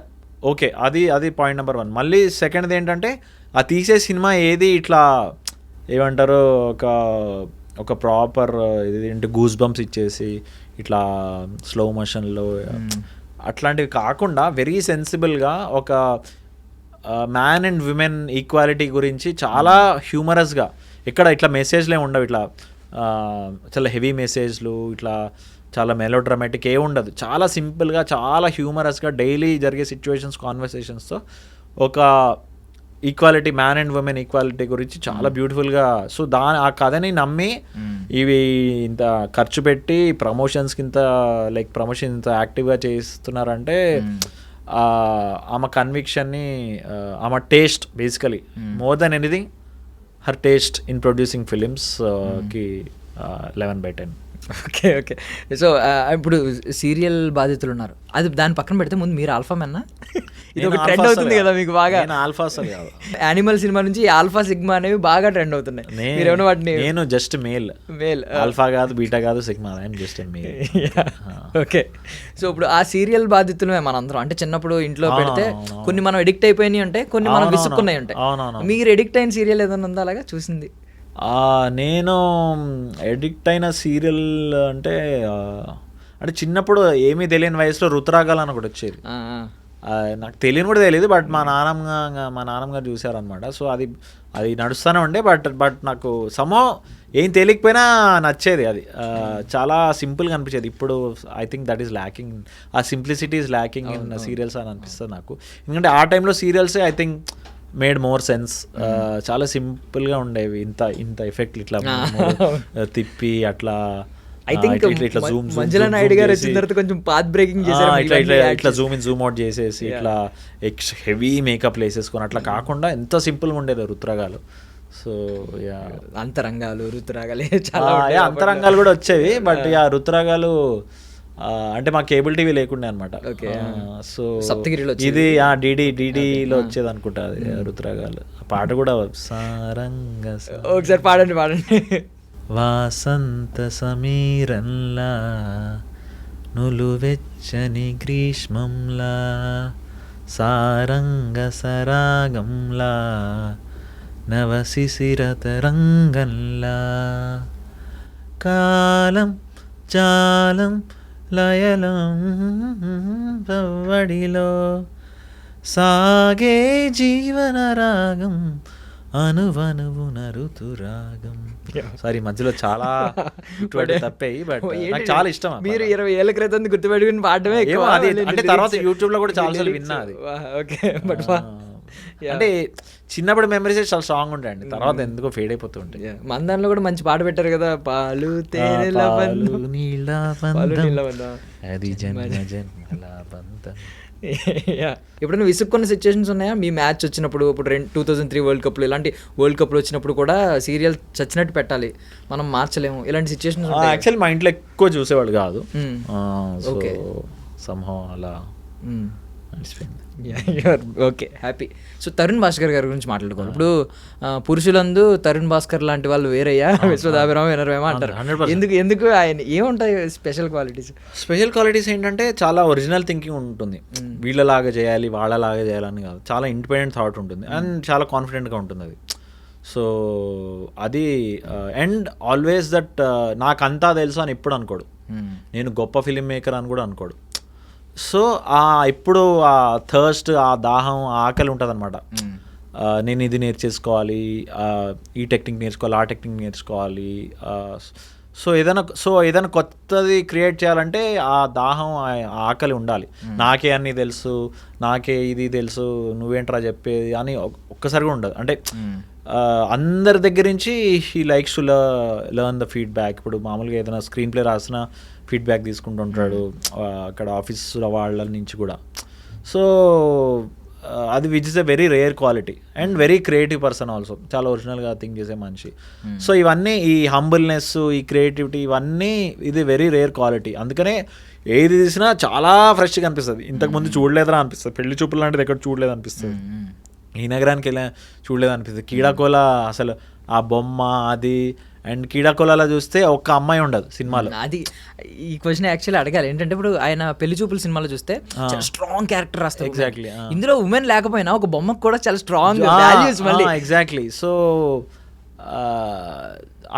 okay అది పాయింట్ నెంబర్ 1. మళ్ళీ సెకండ్ది ఏంటంటే ఆ తీసే సినిమా ఏది ఇట్లా ఏమంటారు ఒక ప్రాపర్ ఏంటి గూస్ బంప్స్ ఇచ్చేసి ఇట్లా స్లో మోషన్లో అట్లాంటివి కాకుండా వెరీ సెన్సిబుల్గా ఒక మ్యాన్ అండ్ విమెన్ ఈక్వాలిటీ గురించి చాలా హ్యూమరస్గా, ఇక్కడ ఇట్లా మెసేజ్లే ఉండవు, ఇట్లా చాలా హెవీ మెసేజ్లు ఇట్లా చాలా మెలో డ్రామాటిక్ ఏ ఉండదు, చాలా సింపుల్గా చాలా హ్యూమరస్గా డైలీ జరిగే సిచ్యువేషన్స్ కాన్వర్సేషన్స్తో ఒక equality man and women equality గురించి చాలా బ్యూటిఫుల్గా. సో ఆ కథని నమ్మి ఇవి ఇంత ఖర్చు పెట్టి ప్రమోషన్స్కి ప్రమోషన్ ఇంత యాక్టివ్గా చేస్తున్నారంటే ఆమె కన్విక్షన్ని ఆమె taste basically more than anything her taste in producing ఫిలిమ్స్కి 11/10. ఓకే. సో ఇప్పుడు సీరియల్ బాధితులు ఉన్నారు, అది దాని పక్కన పెడితే ముందు మీరు ఆల్ఫా మెన్నా, ఇది ఒక ట్రెండ్ అవుతుంది కదా మీకు బాగా. ఆల్ఫా అసలు కాదు, యానిమల్ సినిమా నుంచి ఆల్ఫా సిగ్మా అనేవి బాగా ట్రెండ్ అవుతున్నాయి. నేను జస్ట్ మేల్ ఆల్ఫా కాదు బీటా కాదు sigma, I'm just male. Okay. So ఇప్పుడు ఆ సీరియల్ బాధితులమే మనందరం. అంటే చిన్నప్పుడు ఇంట్లో పెడితే కొన్ని మనం ఎడిక్ట్ అయిపోయినాయి ఉంటాయి, కొన్ని మనం విసుక్కున్నాయి ఉంటాయి. మీరు ఎడిక్ట్ అయిన సీరియల్ ఏదైనా ఉందా అలాగా చూసింది? నేను ఎడిక్ట్ అయిన సీరియల్ అంటే చిన్నప్పుడు ఏమీ తెలియని వయసులో రుతురాగాలని ఒకటి వచ్చేది, నాకు తెలియని కూడా తెలియదు, బట్ మా నాన్నమ్మ గారు చూసారనమాట. సో అది నడుస్తూనే ఉండే, బట్ నాకు సమో ఏం తెలియకపోయినా నచ్చేది. అది చాలా సింపుల్గా అనిపించేది. ఇప్పుడు I think that is lacking, ఆ simplicity is lacking in serials అని అనిపిస్తుంది నాకు. ఎందుకంటే ఆ టైంలో సీరియల్సే I think made more sense. చాలా సింపుల్గా ఉండేవి, ఇంత ఎఫెక్ట్ ఇట్లా తిప్పి అట్లా ఐ థింక్ ఇట్లా zoom మంజులా నాయుడు గారు వచ్చిన తర్వాత కొంచెం పాత్ బ్రేకింగ్ చేశారు. ఇట్లా జూమ్ ఇన్ జూమ్ అవుట్ చేసేసి ఇట్లా హెవీ మేకప్ వేసేసుకొని అట్లా కాకుండా ఎంత సింపుల్గా ఉండేది రుతురాగాలు. సో అంతరంగాలు రుతురాగాలే చాలా అంతరంగాలు కూడా వచ్చేవి. బట్ రుతురాగాలు అంటే మా కేబుల్ టీవీ లేకుండే అనమాట. సో సప్తగిరిలో ఇది డిడిలో వచ్చేది అనుకుంటా అది రుతురాగాలు. ఆ పాట కూడా సారంగ ఒకసారి పాడండి. వాసంత సమీరంలా నులువెచ్చని గ్రీష్మంలా సారంగ సరాగంలా నవశిశిరతరంగంలా కాలం జాలం లయలం పవ్వడిలో సాగే జీవన రాగం అనువనువున ఋతురాగం. సారీ మధ్యలో చాలా తప్పాయి, బట్ నాకు చాలా ఇష్టం. మీరు 20 ఏళ్ల క్రితం గుర్తుపెట్టుకుని పాడమే అంటే తర్వాత యూట్యూబ్ లో కూడా చాలా విన్నా అది. ఓకే, బట్ అంటే చిన్నప్పుడు మెమరీస్ చాలా స్ట్రాంగ్ ఉంటాయండి, తర్వాత ఎందుకో ఫేడ్ అయిపోతూ ఉంటాయి. మన దాంట్లో కూడా మంచి పాట పెట్టారు కదా, పాలు తేనెల అది జన్మ జన్మల బంధం. ఎప్పుడైనా విసుక్కున్న సిచ్యువేషన్స్ ఉన్నాయా మీ మ్యాచ్ వచ్చినప్పుడు? ఇప్పుడు 2003 వరల్డ్ కప్లో ఇలాంటి వరల్డ్ కప్లో వచ్చినప్పుడు కూడా సీరియల్ చచ్చినట్టు పెట్టాలి, మనం మార్చలేము, ఇలాంటి సిచ్యువేషన్స్? యాక్చువల్లీ మా ఇంట్లో ఎక్కువ చూసేవాళ్ళు కాదు. ఓకే, సంహౌ అలా okay, happy. So Tarun Bhaskar గారి గురించి మాట్లాడుకోవాలి. ఇప్పుడు పురుషులందు తరుణ్ భాస్కర్ లాంటి వాళ్ళు వేరయ్యా, విశ్వదాభిరామ వినరవేమో అంటారు. ఎందుకు ఆయన ఏముంటాయి స్పెషల్ క్వాలిటీస్? స్పెషల్ క్వాలిటీస్ ఏంటంటే చాలా ఒరిజినల్ థింకింగ్ ఉంటుంది. వీళ్ళలాగా చేయాలి వాళ్ళలాగా చేయాలని కాదు, చాలా ఇండిపెండెంట్ థాట్ ఉంటుంది అండ్ చాలా కాన్ఫిడెంట్గా ఉంటుంది అది. సో అది అండ్ ఆల్వేస్ దట్ నాకంతా తెలుసు అని ఎప్పుడు అనుకోడు, నేను గొప్ప ఫిలిం మేకర్ అని కూడా అనుకోడు. సో ఇప్పుడు ఆ థర్స్ట్, ఆ దాహం, ఆ ఆకలి ఉంటుంది అనమాట. నేను ఇది నేర్చేసుకోవాలి, ఈ టెక్నిక్ నేర్చుకోవాలి, ఆ టెక్నిక్ నేర్చుకోవాలి. సో ఏదైనా కొత్తది క్రియేట్ చేయాలంటే ఆ దాహం, ఆ ఆకలి ఉండాలి. నాకే అన్నీ తెలుసు, నాకే ఇది తెలుసు, నువ్వేంట్రా చెప్పేది అని ఒక్కసారి కూడా ఉండదు. అంటే అందరి దగ్గర నుంచి he likes to learn the feedback. ఇప్పుడు మామూలుగా ఏదైనా స్క్రీన్ ప్లే రాసిన ఫీడ్బ్యాక్ తీసుకుంటుంటాడు అక్కడ ఆఫీస్ వాళ్ళ నుంచి కూడా. సో అది which is a very rare quality and very creative person also, చాలా ఒరిజినల్గా థింక్ చేసే మనిషి. సో ఇవన్నీ, ఈ హంబుల్నెస్, ఈ క్రియేటివిటీ, ఇవన్నీ ఇది వెరీ రేర్ క్వాలిటీ. అందుకనే ఏది తీసినా చాలా ఫ్రెష్గా అనిపిస్తుంది. ఇంతకుముందు చూడలేదురా అనిపిస్తుంది, పెళ్లి చూపులు లాంటిది ఎక్కడ చూడలేదు అనిపిస్తుంది, ఈ నగరానికి వెళ్ళి చూడలేదు అనిపిస్తుంది. కీడాకోల అసలు ఆ బొమ్మ అది, అండ్ కీడాకోలలో చూస్తే ఒక్క అమ్మాయి ఉండదు సినిమాలో. అది ఈ క్వశ్చన్ యాక్చువల్లీ అడగాలి. ఏంటంటే ఇప్పుడు ఆయన పెళ్లి చూపుల సినిమాలో చూస్తే స్ట్రాంగ్ క్యారెక్టర్ రాస్తారు. ఎగ్జాక్ట్లీ, ఇందులో ఉమెన్ లేకపోయినా ఒక బొమ్మకు కూడా చాలా స్ట్రాంగ్ వాల్యూస్ మళ్ళీ. ఎగ్జాక్ట్లీ. సో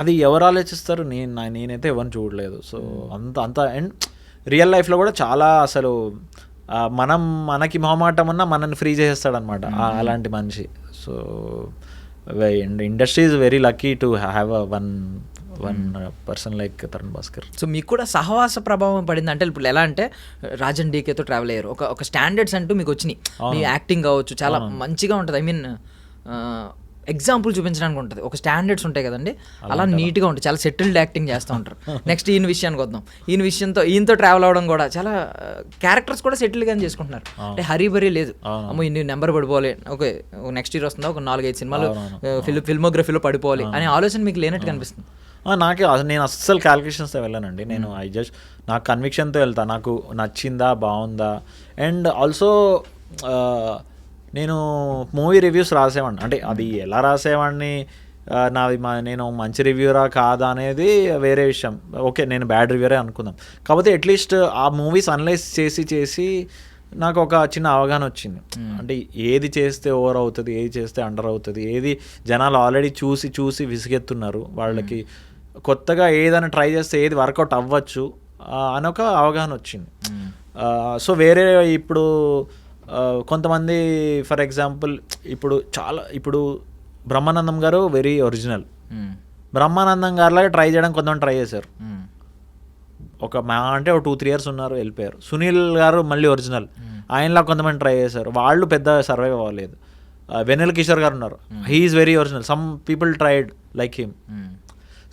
అది ఎవరు ఆలోచిస్తారు? నేనైతే ఎవరిని చూడలేదు. సో అంత అండ్ రియల్ లైఫ్లో కూడా చాలా అసలు మనకి మొహమాటం ఉన్నా మనల్ని ఫ్రీ చేసేస్తాడనమాట అలాంటి మనిషి. So industry is very lucky to have one person like Tarun Bhaskar. So మీకు కూడా సహవాస ప్రభావం పడింది అంటే ఇప్పుడు ఎలా అంటే రాజన్ డీకేతో ట్రావెల్ అయ్యారు, ఒక స్టాండర్డ్స్ అంటూ మీకు వచ్చినాయి. మీ యాక్టింగ్ కావచ్చు చాలా మంచిగా ఉంటుంది. ఐ మీన్ ఎగ్జాంపుల్ చూపించడానికి ఉంటుంది, ఒక స్టాండర్డ్స్ ఉంటాయి కదండి, అలా నీట్గా ఉంటుంది, చాలా సెటిల్డ్ యాక్టింగ్ చేస్తూ ఉంటారు. నెక్స్ట్ ఈయన విషయానికి వద్దాం. ఈయనతో ట్రావెల్ అవ్వడం కూడా చాలా క్యారెక్టర్స్ కూడా సెటిల్గా చేసుకుంటున్నారు. అంటే హరీబరీ లేదు, అమ్మో ఇన్ని నెంబర్ పడిపోవాలి, ఓకే నెక్స్ట్ ఇయర్ వస్తుందా ఒక 4-5 సినిమాలు ఫిల్మోగ్రఫీలో పడిపోవాలి అనే ఆలోచన మీకు లేనట్టు కనిపిస్తుంది. నేను అస్సలు క్యాలిక్యులేషన్స్తో వెళ్ళానండి. నేను నాకు కన్విక్షన్తో వెళ్తా, నాకు నచ్చిందా బాగుందా. అండ్ ఆల్సో నేను మూవీ రివ్యూస్ రాసేవాడిని, అంటే అది ఎలా రాసేవాడిని, నేను మంచి రివ్యూరా కాదా అనేది వేరే విషయం. ఓకే నేను బ్యాడ్ రివ్యూరే అనుకుందాం, కాకపోతే అట్లీస్ట్ ఆ మూవీస్ అనలైజ్ చేసి నాకు ఒక చిన్న అవగాహన వచ్చింది. అంటే ఏది చేస్తే ఓవర్ అవుతుంది, ఏది చేస్తే అండర్ అవుతుంది, ఏది జనాలు ఆల్రెడీ చూసి విసిగెత్తున్నారు, వాళ్ళకి కొత్తగా ఏదైనా ట్రై చేస్తే ఏది వర్కౌట్ అవ్వచ్చు అని ఒక అవగాహన వచ్చింది. సో వేరే ఇప్పుడు కొంతమంది ఫర్ ఎగ్జాంపుల్ ఇప్పుడు బ్రహ్మానందం గారు వెరీ ఒరిజినల్, బ్రహ్మానందం గారిలాగా ట్రై చేయడం కొంతమంది ట్రై చేశారు, ఒక 2-3 years ఉన్నారు వెళ్ళిపోయారు. సునీల్ గారు మళ్ళీ ఒరిజినల్, ఆయనలా కొంతమంది ట్రై చేశారు, వాళ్ళు పెద్ద సర్వైవ్ అవ్వలేదు. వెన్నెల కిషోర్ గారు ఉన్నారు, he is very original, some people tried like him.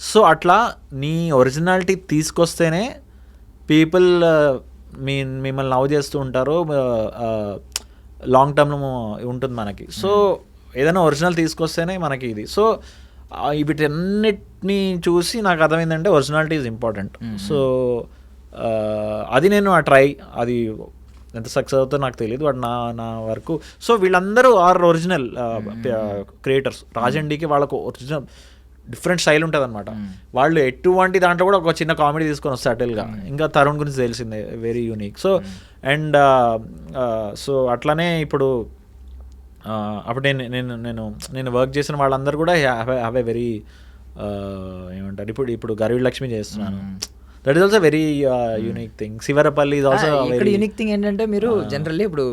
So అట్లా నీ ఒరిజినాలిటీ తీసుకొస్తేనే పీపుల్ మిమ్మల్ని లవ్ చేస్తూ ఉంటారు, లాంగ్ టర్మ్లో ఉంటుంది మనకి. సో ఏదైనా ఒరిజినల్ తీసుకొస్తేనే మనకి ఇది. సో వీటన్నిటిని చూసి నాకు అర్థమైందంటే ఒరిజినాలిటీ ఈజ్ ఇంపార్టెంట్. సో అది నేను అది ఎంత సక్సెస్ అవుతుందో నాకు తెలియదు, బట్ నా వరకు. సో వీళ్ళందరూ ఆర్ ఒరిజినల్ క్రియేటర్స్. రాజండికి వాళ్ళకు ఒరిజినల్ డిఫరెంట్ స్టైల్ ఉంటుంది అనమాట. వాళ్ళు ఎటువంటి దాంట్లో కూడా ఒక చిన్న కామెడీ తీసుకొని వస్తారు సటిల్గా. ఇంకా తరుణ్ గురించి తెలిసిందే, very unique. So and so అట్లానే ఇప్పుడు అప్పుడు నేను వర్క్ చేసిన వాళ్ళందరూ కూడా హ్యావ్ ఎ వెరీ ఏమంటారు, ఇప్పుడు గరివి లక్ష్మి చేస్తున్నాను. That is also very unique thing. Sivarapalli is also ఇక్కడ యూనిక్ థింగ్ ఏంటంటే మీరు జనరల్లీ ఇప్పుడు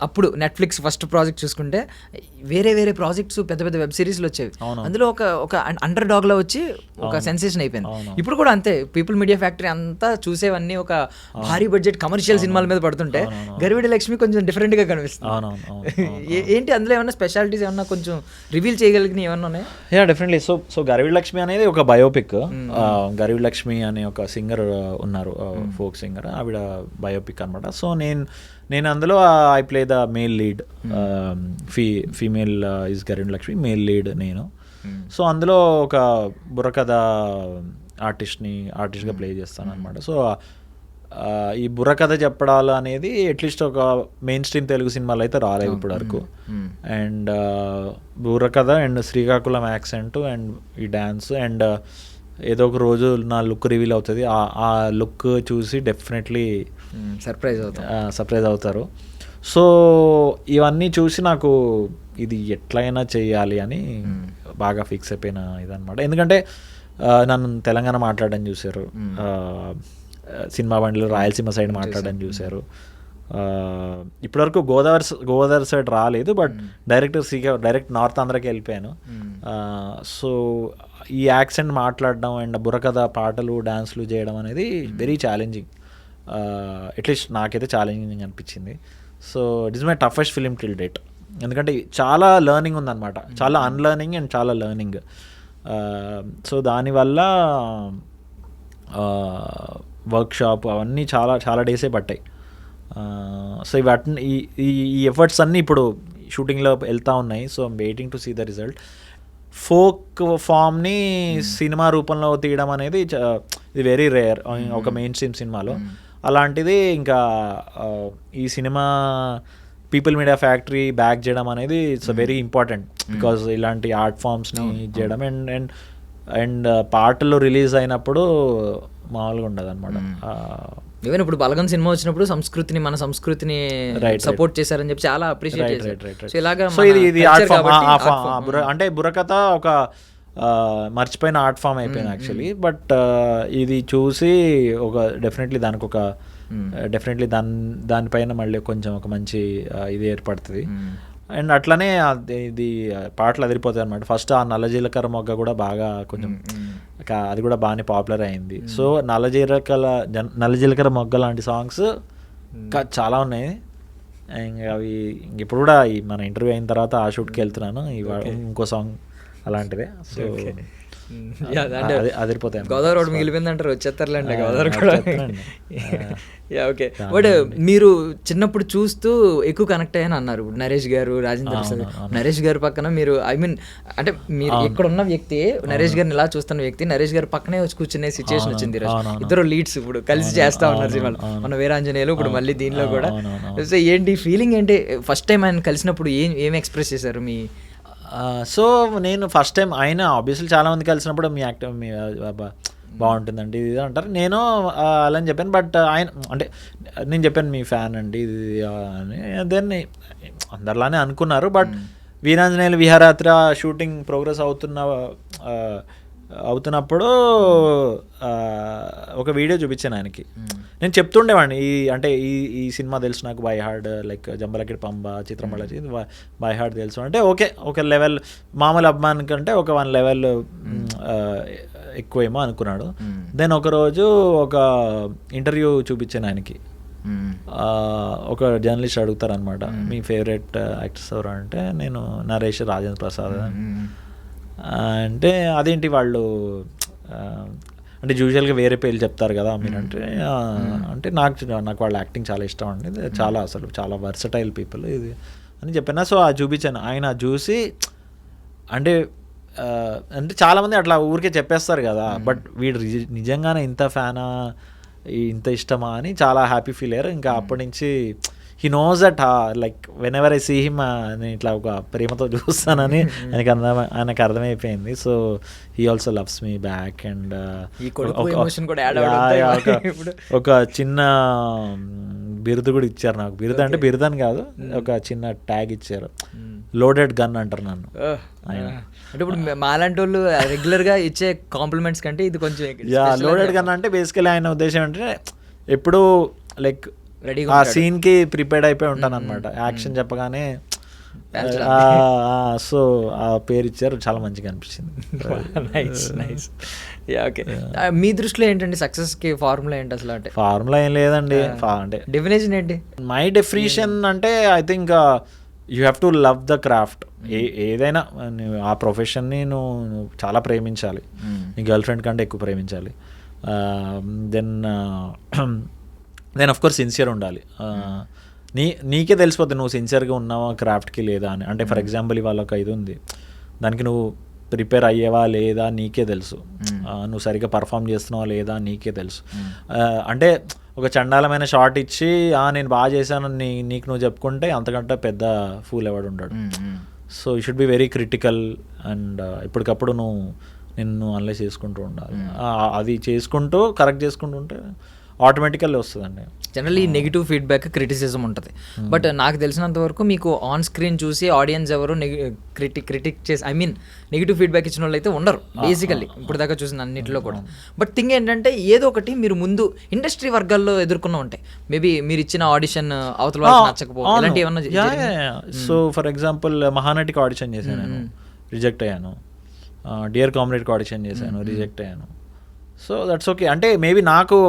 అప్పుడు నెట్ఫ్లిక్స్ ఫస్ట్ ప్రాజెక్ట్ చూసుకుంటే వేరే ప్రాజెక్ట్స్ పెద్ద పెద్ద వెబ్ సిరీస్లు వచ్చేవి. అందులో ఒక అండర్ డాగ్లో వచ్చి ఒక సెన్సేషన్ అయిపోయింది. ఇప్పుడు కూడా అంతే, పీపుల్ మీడియా ఫ్యాక్టరీ అంతా చూసేవన్నీ ఒక భారీ బడ్జెట్ కమర్షియల్ సినిమాల మీద పడుతుంటే గరివిడి లక్ష్మి కొంచెం డిఫరెంట్గా కనిపిస్తుంది. ఏంటి అందులో ఏమన్నా స్పెషాలిటీస్ ఏమన్నా కొంచెం రివీల్ చేయగలిగిన ఏమన్నా ఉన్నాయి? Yeah, definitely. So Garividi Lakshmi అనేది ఒక బయోపిక్. గరివిడి లక్ష్మి అనే ఒక సింగర్ ఉన్నారు, ఫోక్ సింగర్, ఆవిడ బయోపిక్ అనమాట. సో నేను అందులో I play the male lead, female is Garividi Lakshmi, male lead నేను. సో అందులో ఒక బుర్రకథ ఆర్టిస్ట్గా ప్లే చేస్తాను అనమాట. సో ఈ బుర్రకథ చెప్పడాలు అనేది అట్లీస్ట్ ఒక మెయిన్ స్ట్రీమ్ తెలుగు సినిమాలు అయితే రాలేదు ఇప్పటి వరకు. And Burrakatha and Srikakulam accent and ఈ డ్యాన్స్ అండ్ ఏదో ఒక రోజు నా లుక్ రివీల్ అవుతుంది. ఆ లుక్ చూసి డెఫినెట్లీ సర్ప్రైజ్ అవుతారు. సో ఇవన్నీ చూసి నాకు ఇది ఎట్లయినా చేయాలి అని బాగా ఫిక్స్ అయిపోయిన ఇదనమాట. ఎందుకంటే నన్ను తెలంగాణ మాట్లాడడం చూశారు, సినిమా బండిలో రాయలసీమ సైడ్ మాట్లాడడం చూశారు. ఇప్పటివరకు గోదావరి సైడ్ రాలేదు, బట్ డైరెక్ట్ నార్త్ ఆంధ్రాకి వెళ్ళిపోయాను. సో ఈ యాక్సెంట్ మాట్లాడడం అండ్ బుర్రకథ పాటలు డ్యాన్స్లు చేయడం అనేది వెరీ ఛాలెంజింగ్. అట్లీస్ట్ నాకైతే ఛాలెంజింగ్ అనిపించింది. So it is my toughest film till date. ఎందుకంటే చాలా లెర్నింగ్ ఉందన్నమాట, చాలా అన్లెర్నింగ్ అండ్ చాలా లెర్నింగ్. సో దానివల్ల వర్క్షాప్ అవన్నీ చాలా డేసే పట్టాయి. సో ఈ ఎఫర్ట్స్ అన్నీ ఇప్పుడు షూటింగ్లో వెళ్తూ ఉన్నాయి. So I'm waiting to see the result. Folk ఫామ్ని సినిమా రూపంలో తీయడం అనేది ఇది వెరీ రేర్ ఒక మెయిన్ స్ట్రీమ్ సినిమాలో. అలాంటిది ఇంకా ఈ సినిమా పీపుల్ మీడియా ఫ్యాక్టరీ బ్యాక్ చేయడం అనేది ఇట్స్ వెరీ ఇంపార్టెంట్. బికాజ్ ఇలాంటి ఆర్ట్ ఫామ్స్ని చేయడం అండ్ పాటలు రిలీజ్ అయినప్పుడు మామూలుగా ఉండదు అనమాట. ఈవెన్ ఇప్పుడు బలగం సినిమా వచ్చినప్పుడు మన సంస్కృతిని సపోర్ట్ చేశారని చెప్పి చాలా అప్రిషియేట్ చేశారు. సో ఇలాగా అంటే బుర్రకథ ఒక మర్చిపోయిన ఆర్ట్ ఫామ్ అయిపోయింది యాక్చువల్లీ. బట్ ఇది చూసి ఒక డెఫినెట్లీ దానిపైన మళ్ళీ కొంచెం ఒక మంచి ఇది ఏర్పడుతుంది. అండ్ అట్లనే ఇది పాటలు అదిరిపోతాయి అనమాట. ఫస్ట్ ఆ నల్ల జీలకర్ర మొగ్గ కూడా బాగా కొంచెం అది కూడా బాగానే పాపులర్ అయింది. సో నల్ల జీలకర్ర మొగ్గ లాంటి సాంగ్స్ చాలా ఉన్నాయి. ఇంకా అవి ఇప్పుడు కూడా మన ఇంటర్వ్యూ అయిన తర్వాత ఆ షూట్కి వెళ్తున్నాను, ఇంకో సాంగ్ అలాంటిదే. సో అదిరిపోతాయి. గోదావరి రోడ్ మిగిలిపోయింది అంటారు, వచ్చేస్తారులేండి గోదావరి కూడా. ఓకే, బట్ మీరు చిన్నప్పుడు చూస్తూ ఎక్కువ కనెక్ట్ అయ్యాను అన్నారు. నరేష్ గారు, రాజేంద్ర ప్రసాద్. నరేష్ గారి పక్కన మీరు అంటే మీరు ఇక్కడ ఉన్న వ్యక్తి, నరేష్ గారిని ఇలా చూస్తున్న వ్యక్తి, నరేష్ గారి పక్కనే వచ్చి కూర్చునే సిచ్యువేషన్ వచ్చింది. ఇద్దరు లీడ్స్ ఇప్పుడు కలిసి చేస్తా ఉన్నారు సినిమాలు. మన వీరాంజనేయులు, ఇప్పుడు మళ్ళీ దీనిలో కూడా. సో ఏంటి ఫీలింగ్ ఏంటి ఫస్ట్ టైం ఆయన కలిసినప్పుడు? ఏం ఎక్స్ప్రెస్ చేశారు మీ? సో నేను ఫస్ట్ టైం ఆయన ఆబ్వియస్లీ చాలామంది కలిసినప్పుడు మీ యాక్టర్ బాగుంటుందండి ఇది అంటారు. నేను అలా అని చెప్పాను. బట్ ఆయన అంటే నేను చెప్పాను మీ ఫ్యాన్ అండి ఇది అని. దెన్ అందరిలానే అనుకున్నారు. బట్ వీరాంజనేయులు విహారయాత్ర షూటింగ్ ప్రోగ్రెస్ అవుతున్నప్పుడు ఒక వీడియో చూపించాను ఆయనకి. నేను చెప్తుండేవాడిని అంటే ఈ సినిమా తెలుసు నాకు by heart, like Jambalakidi Pamba, చిత్రమల బై హార్ట్ తెలుసు అంటే ఒక లెవెల్ మామూలు అభిమాని కంటే ఒక 1 లెవెల్ ఎక్కువేమో అనుకున్నాడు. దెన్ ఒకరోజు ఒక ఇంటర్వ్యూ చూపించాను ఆయనకి. ఒక జర్నలిస్ట్ అడుగుతారనమాట, మీ ఫేవరెట్ యాక్టర్స్ ఎవరు అంటే నేను నరేష్, రాజేంద్ర ప్రసాద్. అంటే అదేంటి వాళ్ళు అంటే యూజువల్గా వేరే పేర్లు చెప్తారు కదా మీరంటే అంటే నాకు వాళ్ళ యాక్టింగ్ చాలా ఇష్టం అండి, చాలా అసలు చాలా వర్సటైల్ పీపుల్ ఇది అని చెప్పిన. సో అది చూపించాను. ఆయన చూసి అంటే అంటే చాలామంది అట్లా ఊరికే చెప్పేస్తారు కదా, బట్ వీడు నిజంగానే ఇంత ఫ్యానా, ఇంత ఇష్టమా అని చాలా హ్యాపీ ఫీల్ అయ్యారు. ఇంకా అప్పటి నుంచి he knows that like whenever I see him నేను ఇట్లా ఒక ప్రేమతో చూస్తానని ఆయనకు అర్థమైపోయింది. So he also loves me back. And ఒక చిన్న బిరుదు కూడా ఇచ్చారు నాకు. బిరుదు అంటే బిరుదు అని కాదు, ఒక చిన్న ట్యాగ్ ఇచ్చారు, లోడెడ్ గన్ అంటారు నన్ను. అంటే ఇప్పుడు మాలాంటి వాళ్ళు రెగ్యులర్గా ఇచ్చే కాంప్లిమెంట్స్ కంటే ఇది కొంచెం లోడెడ్ గన్ అంటే బేసికలీ ఆయన ఉద్దేశం అంటే ఎప్పుడు లైక్ ఆ సీన్కి ప్రిపేర్డ్ అయిపోయి ఉంటాను అనమాట. యాక్షన్ చెప్పగానే సో ఆ పేరు ఇచ్చారు, చాలా మంచిగా అనిపించింది. నైస్. ఓకే, మీ దృష్టిలో ఏంటండి సక్సెస్కి ఫార్ములా ఏంటి అసలు? అంటే ఫార్ములా ఏం లేదండి, అంటే డెఫినేషన్ ఏంటి? మై డెఫినేషన్ అంటే I think you have to love the craft. ఏదైనా ఆ ప్రొఫెషన్ని నువ్వు చాలా ప్రేమించాలి, నీ గర్ల్ ఫ్రెండ్ కంటే ఎక్కువ ప్రేమించాలి. దెన్ ఆఫ్ కోర్స్ సిన్సియర్ ఉండాలి. నీకే తెలిసిపోతుంది నువ్వు సిన్సియర్గా ఉన్నావా క్రాఫ్ట్కి లేదా అని. అంటే ఫర్ ఎగ్జాంపుల్ ఇవాళ ఒక ఇది ఉంది, దానికి నువ్వు ప్రిపేర్ అయ్యేవా లేదా నీకే తెలుసు, నువ్వు సరిగ్గా పర్ఫామ్ చేస్తున్నావా లేదా నీకే తెలుసు. అంటే ఒక చండాలమైన షార్ట్ ఇచ్చి నేను బాగా చేశాను నీకు నువ్వు చెప్పుకుంటే అంతకంటే పెద్ద ఫూల్ ఎవడు ఉంటాడు. So you should be very critical and ఎప్పటికప్పుడు నిన్ను అనలైజ్ చేసుకుంటూ ఉండాలి. అది చేసుకుంటూ కరెక్ట్ చేసుకుంటూ ఉంటే ఆటోమేటికల్లీ వస్తుందండి. జనరల్లీ నెగిటివ్ ఫీడ్బ్యాక్, క్రిటిసిజం ఉంటుంది. బట్ నాకు తెలిసినంత వరకు మీకు ఆన్ స్క్రీన్ చూసి ఆడియన్స్ ఎవరు క్రిటిక్ చేసి నెగిటివ్ ఫీడ్బ్యాక్ ఇచ్చిన వాళ్ళు అయితే ఉండరు బేసికల్లీ ఇప్పుడు దాకా చూసిన అన్నింటిలో కూడా. బట్ థింగ్ ఏంటంటే ఏదో ఒకటి మీరు ముందు ఇండస్ట్రీ వర్గాల్లో ఎదుర్కొన్న ఉంటాయి. మేబీ మీరు ఇచ్చిన ఆడిషన్ అవతల వాళ్ళకి నచ్చకపోతే ఇలాంటి ఏమన్నా? సో ఫర్ ఎగ్జాంపుల్ మహానటికి ఆడిషన్ చేశాను, నేను రిజెక్ట్ అయ్యాను. డియర్ కామ్రేడ్కి ఆడిషన్ చేశాను, రిజెక్ట్ అయ్యాను. So that's okay. అంటే మేబీ నాకు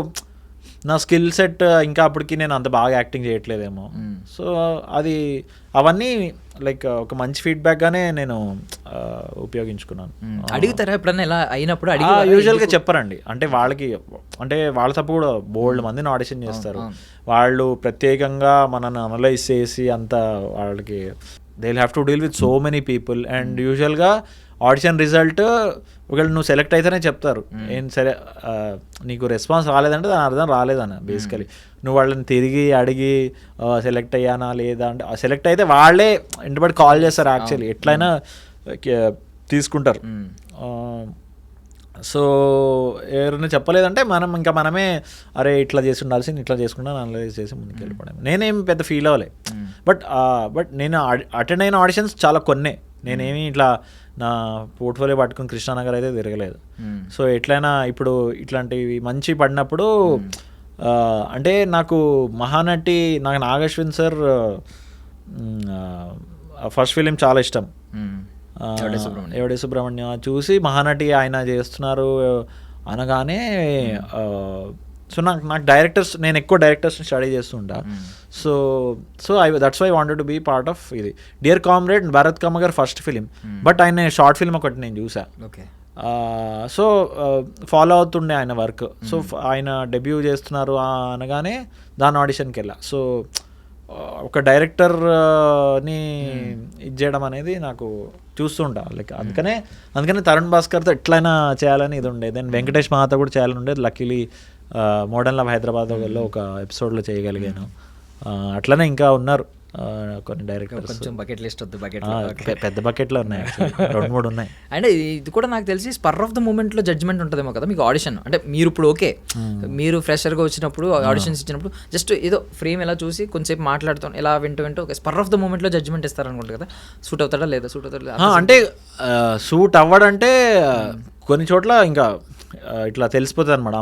నా స్కిల్ సెట్ ఇంకా అప్పటికి నేను అంత బాగా యాక్టింగ్ చేయట్లేదేమో. సో అవన్నీ లైక్ ఒక మంచి ఫీడ్బ్యాక్గానే నేను ఉపయోగించుకున్నాను. అడుగుతారా ఎప్పుడన్నా ఇలా అయినప్పుడు? యూజువల్గా చెప్పరండి, అంటే వాళ్ళ తప్పు కూడా బోల్డ్ మందిని ఆడిషన్ చేస్తారు. వాళ్ళు ప్రత్యేకంగా మనల్ని అనలైజ్ చేసి అంత వాళ్ళకి they will have to deal with so many people. And యూజువల్గా ఆడిషన్ రిజల్ట్ ఒకవేళ నువ్వు సెలెక్ట్ అయితేనే చెప్తారు, ఏం సరే నీకు రెస్పాన్స్ రాలేదంటే దాని అర్థం రాలేదన్న. బేసికలీ నువ్వు వాళ్ళని తిరిగి అడిగి సెలెక్ట్ అయ్యానా లేదా అంటే, సెలెక్ట్ అయితే వాళ్ళే ఇంటిబడి కాల్ చేస్తారు, యాక్చువల్లీ ఎట్లయినా తీసుకుంటారు. సో ఎవరైనా చెప్పలేదంటే మనమే అరే ఇట్లా చేసి ఉండాల్సింది, ఇట్లా చేసుకుంటా అనలైజ్ చేసి ముందుకు వెళ్ళిపోవడం. నేనేం పెద్ద ఫీల్ అవ్వలే. బట్ నేను అటెండ్ అయిన ఆడిషన్స్ చాలా కొన్నే. నేనేమి ఇట్లా నా పోర్ట్ఫోలియో పట్టుకుని కృష్ణానగర్ అయితే తిరగలేదు. సో ఎట్లయినా ఇప్పుడు ఇట్లాంటివి మంచి పడినప్పుడు అంటే నాకు మహానటి, నాకు నాగశ్విన్ సార్ ఫస్ట్ ఫిలిం చాలా ఇష్టం, ఎవడే సుబ్రహ్మణ్యం. చూసి మహానటి ఆయన చేస్తున్నారు అనగానే సో నాకు డైరెక్టర్స్, నేను ఎక్కువ డైరెక్టర్స్ని స్టడీ చేస్తుంటా. So that's why wanted to be part of ఇది. డియర్ కామ్రేడ్ భరత్ కమ్మగర్ ఫస్ట్ ఫిలిం, బట్ ఆయన షార్ట్ ఫిల్మ్ ఒకటి నేను చూసా. సో ఫాలో అవుతుండే ఆయన వర్క్. సో ఆయన డెబ్యూ చేస్తున్నారు అనగానే దాని ఆడిషన్కి వెళ్ళా. సో ఒక డైరెక్టర్ని ఇది చేయడం అనేది నాకు చూస్తుంటా లైక్ అందుకనే తరుణ్ భాస్కర్తో ఎట్లయినా చేయాలని ఇది ఉండే. దెన్ వెంకటేష్ మహాతో కూడా చేయాలని ఉండేది. లక్కీలీ మోడర్న్ లవ్ హైదరాబాద్లో ఒక ఎపిసోడ్లో చేయగలిగాను. అట్లనే ఇంకా ఉన్నారు కొన్ని డైరెక్టర్స్. కొంచెం బకెట్ లిస్ట్ వద్దు, పెద్ద బకెట్లో ఉన్నాయి, 2-3 ఉన్నాయి. అంటే ఇది కూడా నాకు తెలిసి స్పర్ ఆఫ్ ద మూమెంట్లో జడ్జ్మెంట్ ఉంటుందేమో కదా మీకు ఆడిషన్. అంటే మీరు ఇప్పుడు ఓకే, మీరు ఫ్రెషర్గా వచ్చినప్పుడు ఆడిషన్స్ ఇచ్చినప్పుడు జస్ట్ ఏదో ఫ్రేమ్ ఎలా చూసి కొంచెంసేపు మాట్లాడుతాం, ఎలా వింటూ ఓకే, స్పర్ ఆఫ్ ద మూమెంట్లో జడ్జ్మెంట్ ఇస్తారనుకుంటా కదా. సూట్ అవుతాడా లేదా, సూట్ అవుతాడా అంటే సూట్ అవ్వడంటే కొన్ని చోట్ల ఇంకా ఇట్లా తెలిసిపోతుంది అనమాట.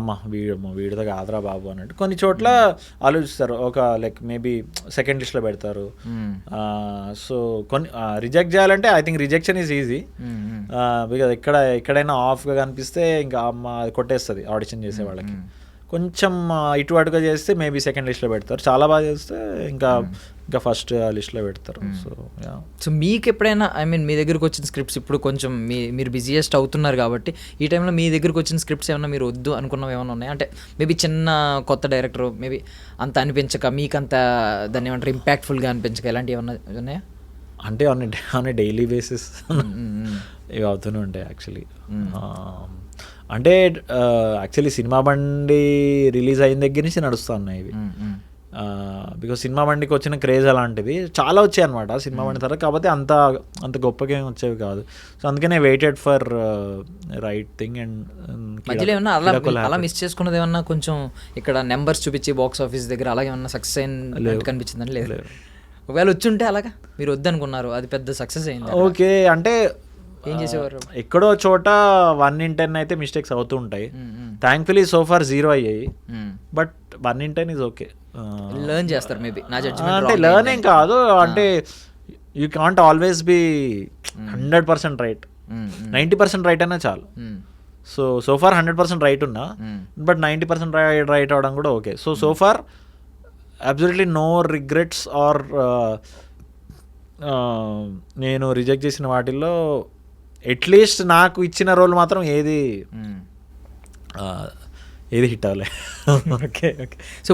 వీడితో కాదురా బాబు అన్నట్టు. కొన్ని చోట్ల ఆలోచిస్తారు, ఒక లైక్ మేబీ సెకండ్ లిస్ట్లో పెడతారు. సో కొన్ని రిజెక్ట్ చేయాలంటే I think rejection is easy, because ఎక్కడైనా ఆఫ్గా కనిపిస్తే ఇంకా అది కొట్టేస్తుంది ఆడిషన్ చేసే వాళ్ళకి. కొంచెం ఇటు అటుగా చేస్తే మేబీ సెకండ్ లిస్ట్లో పెడతారు, చాలా బాగా చేస్తే ఇంకా ఫస్ట్ లిస్ట్లో పెడతారు. సో సో మీకు ఎప్పుడైనా ఐ మీన్ మీ దగ్గరకు వచ్చిన స్క్రిప్ట్స్ ఇప్పుడు కొంచెం మీరు బిజియెస్ట్ అవుతున్నారు కాబట్టి ఈ టైంలో మీ దగ్గరకు వచ్చిన స్క్రిప్ట్స్ ఏమన్నా మీరు వద్దు అనుకున్నవి ఏమైనా ఉన్నాయి అంటే మేబీ చిన్న కొత్త డైరెక్టర్ మేబీ అంత అనిపించక మీకు అంత దాన్ని ఏమంటారు ఇంపాక్ట్ఫుల్గా అనిపించక ఇలాంటివి ఏమన్నా ఉన్నాయా? అంటే ఆన్ ఏ డైలీ బేసిస్ ఇవి అవుతూనే ఉంటాయి యాక్చువల్లీ. అంటే యాక్చువల్లీ సినిమా బండి రిలీజ్ అయిన దగ్గర నుంచి నడుస్తూ ఉన్నాయి ఇవి. బికాజ్ సినిమా బండికి వచ్చిన క్రేజ్ అలాంటిది చాలా వచ్చాయి అనమాట సినిమా బండి తర్వాత, కాకపోతే అంత గొప్పగా ఏమి వచ్చేవి కాదు. సో అందుకనే waited for right thing. And మధ్యలో ఏమన్నా అలా మిస్ చేసుకున్నది ఏమన్నా కొంచెం ఇక్కడ నెంబర్స్ చూపించి బాక్స్ ఆఫీస్ దగ్గర అలాగే ఏమన్నా సక్సెస్ అయిన కనిపించిందని? లేదు. ఒకవేళ వచ్చుంటే అలాగా మీరు వద్దనుకున్నారు అది పెద్ద సక్సెస్ అయింది, ఓకే. అంటే ఏం చేసేవారు? ఎక్కడో చోట 1 in 10 అయితే మిస్టేక్స్ అవుతూ ఉంటాయి. థ్యాంక్ఫుల్లీ సోఫార్ 0 అయ్యాయి, but 1 in 10 is okay. Learn చేస్తారు మేబీ నా జడ్జిమెంట్. అంటే లెర్నింగ్ కాదు, అంటే you can't always be 100% right. 90% right అయినా చాలు. సో ఫార్ 100% రైట్ ఉన్నా, బట్ 90% రైట్ అవడం కూడా okay. So far absolutely no regrets or నేను రిజెక్ట్ చేసిన వాటిల్లో అట్లీస్ట్ నాకు ఇచ్చిన రోల్ మాత్రం ఏది హిట్ అవ్వలే. ఓకే. సో